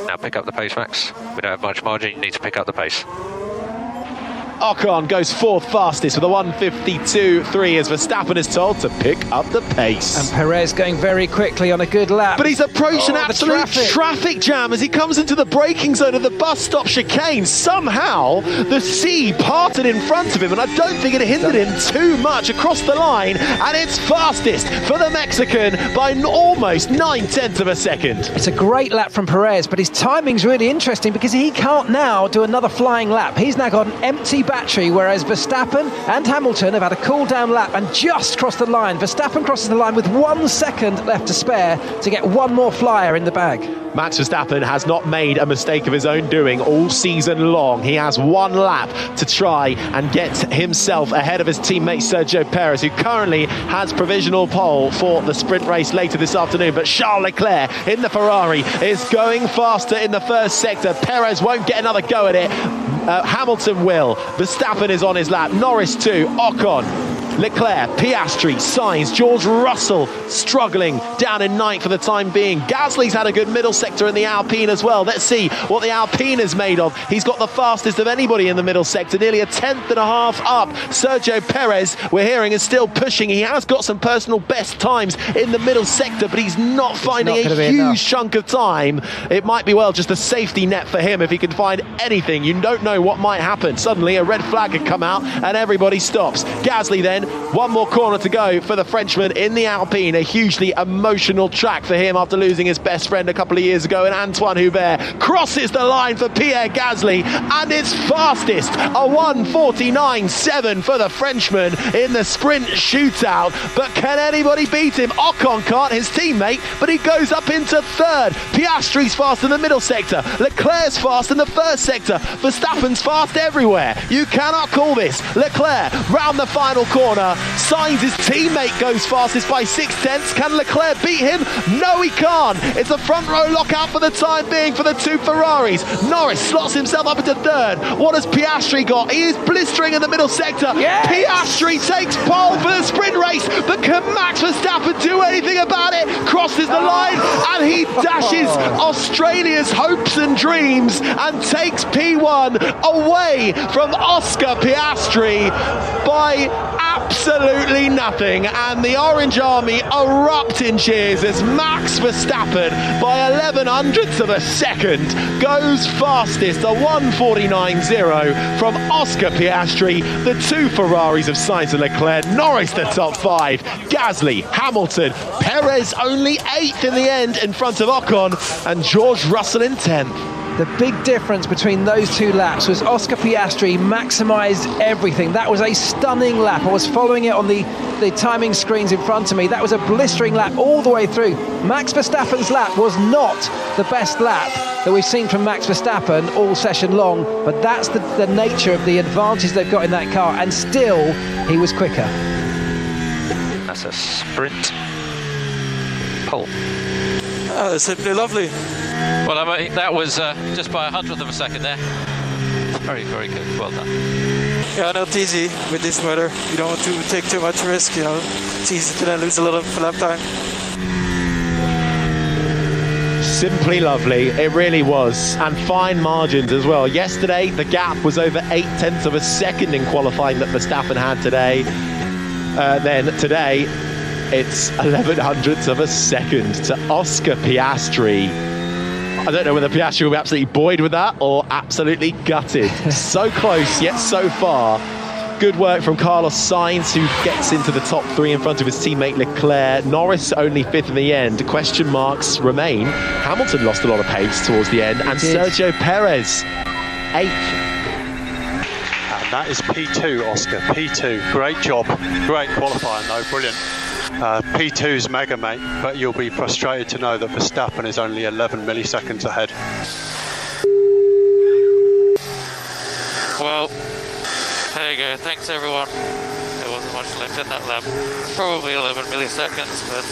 Now pick up the pace, Max. We don't have much margin, you need to pick up the pace. Ocon goes fourth fastest with a 1:52.3 as Verstappen is told to pick up the pace. And Perez going very quickly on a good lap. But he's approached an absolute traffic jam as he comes into the braking zone of the bus stop chicane. Somehow the sea parted in front of him, and I don't think it hindered him too much across the line, and it's fastest for the Mexican by almost 9/10 of a second. It's a great lap from Perez, but his timing's really interesting because he can't now do another flying lap. He's now got an empty battery, whereas Verstappen and Hamilton have had a cool down lap and just crossed the line. Verstappen crosses the line with 1 second left to spare to get one more flyer in the bag. Max Verstappen has not made a mistake of his own doing all season long. He has one lap to try and get himself ahead of his teammate Sergio Perez, who currently has provisional pole for the sprint race later this afternoon. But Charles Leclerc in the Ferrari is going faster in the first sector. Perez won't get another go at it. Hamilton will. Verstappen is on his lap. Norris too. Ocon, Leclerc, Piastri, Sainz, George Russell struggling down in ninth for the time being. Gasly's had a good middle sector in the Alpine as well. Let's see what the Alpine is made of. He's got the fastest of anybody in the middle sector, nearly a 1/10.5 up. Sergio Perez, we're hearing, is still pushing. He has got some personal best times in the middle sector, but he's not finding a huge chunk of time. It might be, well, just a safety net for him if he can find anything. You don't know what might happen. Suddenly a red flag had come out and everybody stops. Gasly then, one more corner to go for the Frenchman in the Alpine. A hugely emotional track for him after losing his best friend a couple of years ago, and Antoine Hubert crosses the line for Pierre Gasly, and it's fastest, a 1:49.7 for the Frenchman in the sprint shootout. But can anybody beat him? Ocon can't, his teammate, but he goes up into third. Piastri's fast in the middle sector. Leclerc's fast in the first sector. Verstappen's fast everywhere. You cannot call this. Leclerc round the final corner. Sainz' teammate goes fastest by 6/10. Can Leclerc beat him? No, he can't. It's a front row lockout for the time being for the two Ferraris. Norris slots himself up into third. What has Piastri got? He is blistering in the middle sector. Yes! Piastri takes pole for the sprint race, but can Max Verstappen do anything about it? Crosses the line and he dashes Australia's hopes and dreams and takes P1 away from Oscar Piastri by absolutely nothing, and the Orange Army erupt in cheers as Max Verstappen by 11/100ths of a second goes fastest, a 1:49.0 from Oscar Piastri. The two Ferraris of Sainz and Leclerc, Norris the top five, Gasly, Hamilton, Perez only 8th in the end in front of Ocon, and George Russell in 10th. The big difference between those two laps was Oscar Piastri maximised everything. That was a stunning lap. I was following it on the timing screens in front of me. That was a blistering lap all the way through. Max Verstappen's lap was not the best lap that we've seen from Max Verstappen all session long, but that's the nature of the advantage they've got in that car, and still he was quicker. That's a sprint pole. Oh, simply lovely. Well, I mean, that was just by 100th of a second there. Very, very good. Well done. Yeah, not easy with this weather. You don't want to take too much risk, you know. It's easy to then lose a lot of lap time. Simply lovely, it really was, and fine margins as well. Yesterday, the gap was over 8/10ths of a second in qualifying that Verstappen had today. Then today, it's 11/100ths of a second to Oscar Piastri. I don't know whether Piastri will be absolutely buoyed with that or absolutely gutted. So close, yet so far. Good work from Carlos Sainz, who gets into the top three in front of his teammate Leclerc. Norris only 5th in the end. Question marks remain. Hamilton lost a lot of pace towards the end, and Sergio Perez 8th. And that is P2, Oscar. P2. Great job. Great qualifying, though. Brilliant. P2's mega, mate, but you'll be frustrated to know that Verstappen is only 11 milliseconds ahead. Well, there you go. Thanks, everyone. There wasn't much left in that lap. Probably 11 milliseconds, but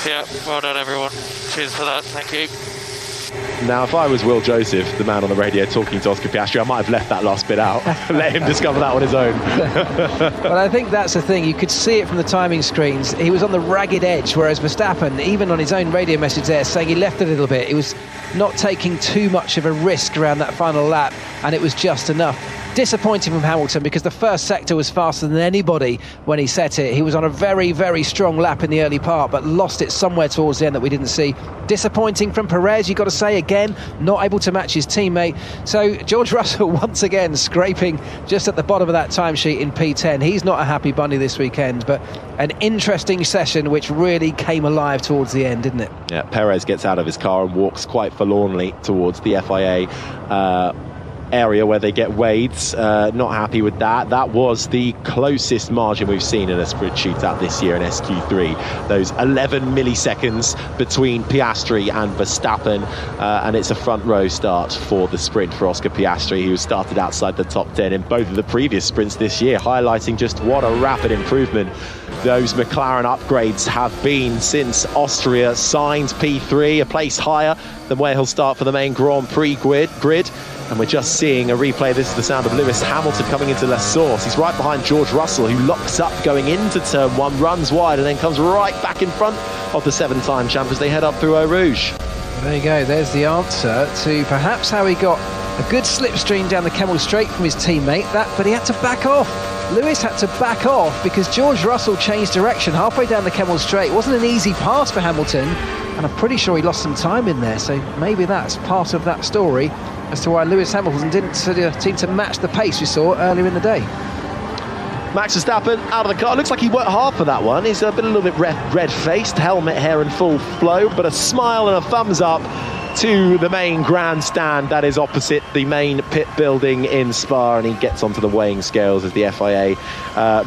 yeah, well done, everyone. Cheers for that. Thank you. Now, if I was Will Joseph, the man on the radio talking to Oscar Piastri, I might have left that last bit out. Let him discover that on his own. Well, I think that's the thing. You could see it from the timing screens. He was on the ragged edge, whereas Verstappen, even on his own radio message there, saying he left a little bit. He was not taking too much of a risk around that final lap, and it was just enough Disappointing from Hamilton because the first sector was faster than anybody when he set it. He was on a very, very strong lap in the early part, but lost it somewhere towards the end that we didn't see. Disappointing from Perez, you've got to say, again, not able to match his teammate. So George Russell once again scraping just at the bottom of that timesheet in P10. He's not a happy bunny this weekend, but an interesting session which really came alive towards the end, didn't it? Yeah, Perez gets out of his car and walks quite forlornly towards the FIA area where they get weighed. Not happy with that. That was the closest margin we've seen in a sprint shootout this year in SQ3. Those 11 milliseconds between Piastri and Verstappen, and it's a front row start for the sprint for Oscar Piastri, who started outside the top 10 in both of the previous sprints this year, highlighting just what a rapid improvement those McLaren upgrades have been since Austria signed P3, a place higher than where he'll start for the main Grand Prix grid. And we're just seeing a replay. This is the sound of Lewis Hamilton coming into La Source. He's right behind George Russell, who locks up going into turn one, runs wide, and then comes right back in front of the seven-time champ as they head up through Eau Rouge. There you go. There's the answer to perhaps how he got a good slipstream down the Kemmel Straight from his teammate, but he had to back off. Lewis had to back off because George Russell changed direction halfway down the Kemmel Straight. It wasn't an easy pass for Hamilton, and I'm pretty sure he lost some time in there, so maybe that's part of that story as to why Lewis Hamilton didn't seem to match the pace we saw earlier in the day. Max Verstappen out of the car. Looks like he worked hard for that one. He's been a little bit red-faced, helmet, hair in full flow, but a smile and a thumbs up to the main grandstand that is opposite the main pit building in Spa, and he gets onto the weighing scales as the FIA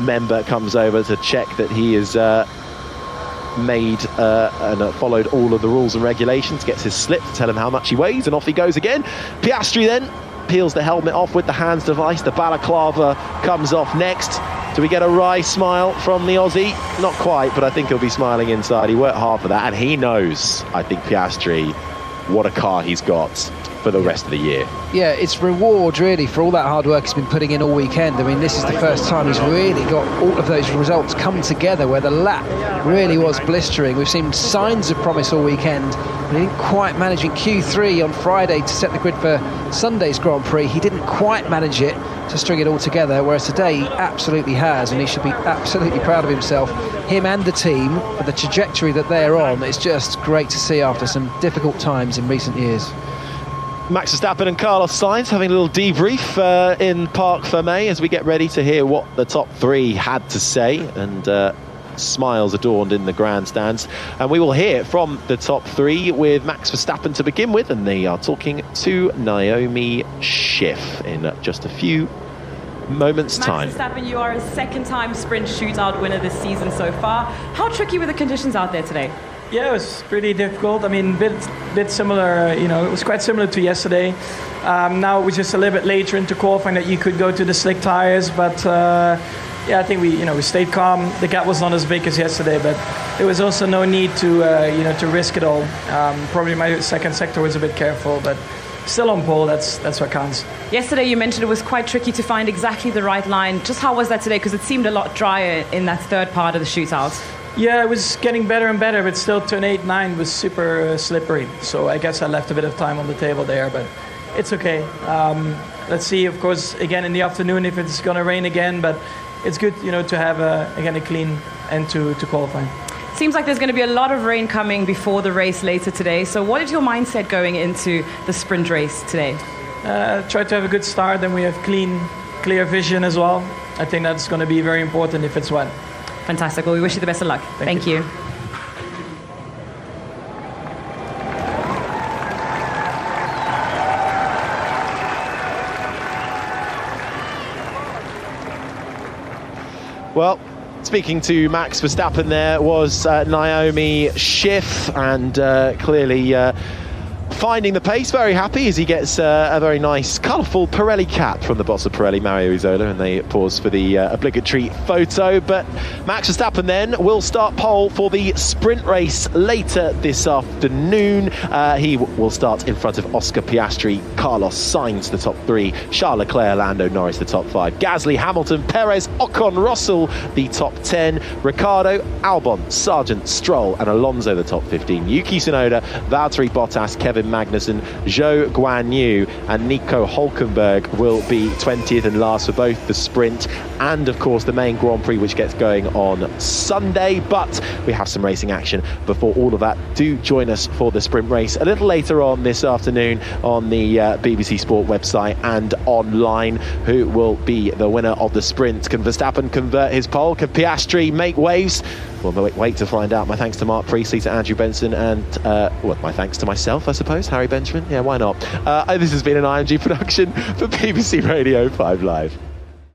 member comes over to check that he is made and followed all of the rules and regulations, gets his slip to tell him how much he weighs, and off he goes again. Piastri then peels the helmet off with the hands device. The balaclava comes off next. Do we get a wry smile from the Aussie? Not quite, but I think he'll be smiling inside. He worked hard for that, and he knows, I think, Piastri, what a car he's got for the rest of the year. Yeah, it's reward really for all that hard work he's been putting in all weekend. I mean, this is the first time he's really got all of those results come together where the lap really was blistering. We've seen signs of promise all weekend, but he didn't quite manage in Q3 on Friday to set the grid for Sunday's Grand Prix. He didn't quite manage it to string it all together, whereas today he absolutely has, and he should be absolutely proud of himself, him and the team, for the trajectory that they're on. It's just great to see after some difficult times in recent years. Max Verstappen and Carlos Sainz having a little debrief in Parc Fermé as we get ready to hear what the top three had to say, and smiles adorned in the grandstands. And we will hear from the top three with Max Verstappen to begin with, and they are talking to Naomi Schiff in just a few moments' time. Max Verstappen, you are a second-time sprint shootout winner this season so far. How tricky were the conditions out there today? Yeah, it was pretty difficult. I mean, bit similar, it was quite similar to yesterday. Now it was just a little bit later into qualifying that you could go to the slick tires, but I think we stayed calm. The gap was not as big as yesterday, but there was also no need to risk it all. Probably my second sector was a bit careful, but still on pole, that's what counts. Yesterday you mentioned it was quite tricky to find exactly the right line. Just how was that today? Because it seemed a lot drier in that third part of the shootout. Yeah, it was getting better and better, but still turn 8, 9 was super slippery. So I guess I left a bit of time on the table there, but it's okay. Let's see, of course, again in the afternoon if it's going to rain again, but it's good, to have, a clean end to qualifying. Seems like there's going to be a lot of rain coming before the race later today. So what is your mindset going into the sprint race today? Try to have a good start, and we have clear vision as well. I think that's going to be very important if it's wet. Fantastic. Well, we wish you the best of luck. Thank you. Well, speaking to Max Verstappen there was Naomi Schiff, and clearly finding the pace, very happy as he gets a very nice, colourful Pirelli cap from the boss of Pirelli, Mario Isola, and they pause for the obligatory photo. But Max Verstappen then will start pole for the sprint race later this afternoon. He will start in front of Oscar Piastri, Carlos Sainz, the top three, Charles Leclerc, Lando Norris, the top 5, Gasly, Hamilton, Perez, Ocon, Russell, the top 10, Ricciardo, Albon, Sargent, Stroll, and Alonso, the top 15, Yuki Tsunoda, Valtteri Bottas, Kevin Magnussen. Zhou Guanyu and Nico Hulkenberg will be 20th and last for both the sprint and, of course, the main Grand Prix, which gets going on Sunday. But we have some racing action before all of that. Do join us for the sprint race a little later on this afternoon on the BBC Sport website and online. Who will be the winner of the sprint? Can Verstappen convert his pole? Can Piastri make waves? Well, wait to find out. My thanks to Mark Priestley, to Andrew Benson, and my thanks to myself, I suppose, Harry Benjamin. Yeah, why not? This has been an IMG production for BBC Radio 5 Live.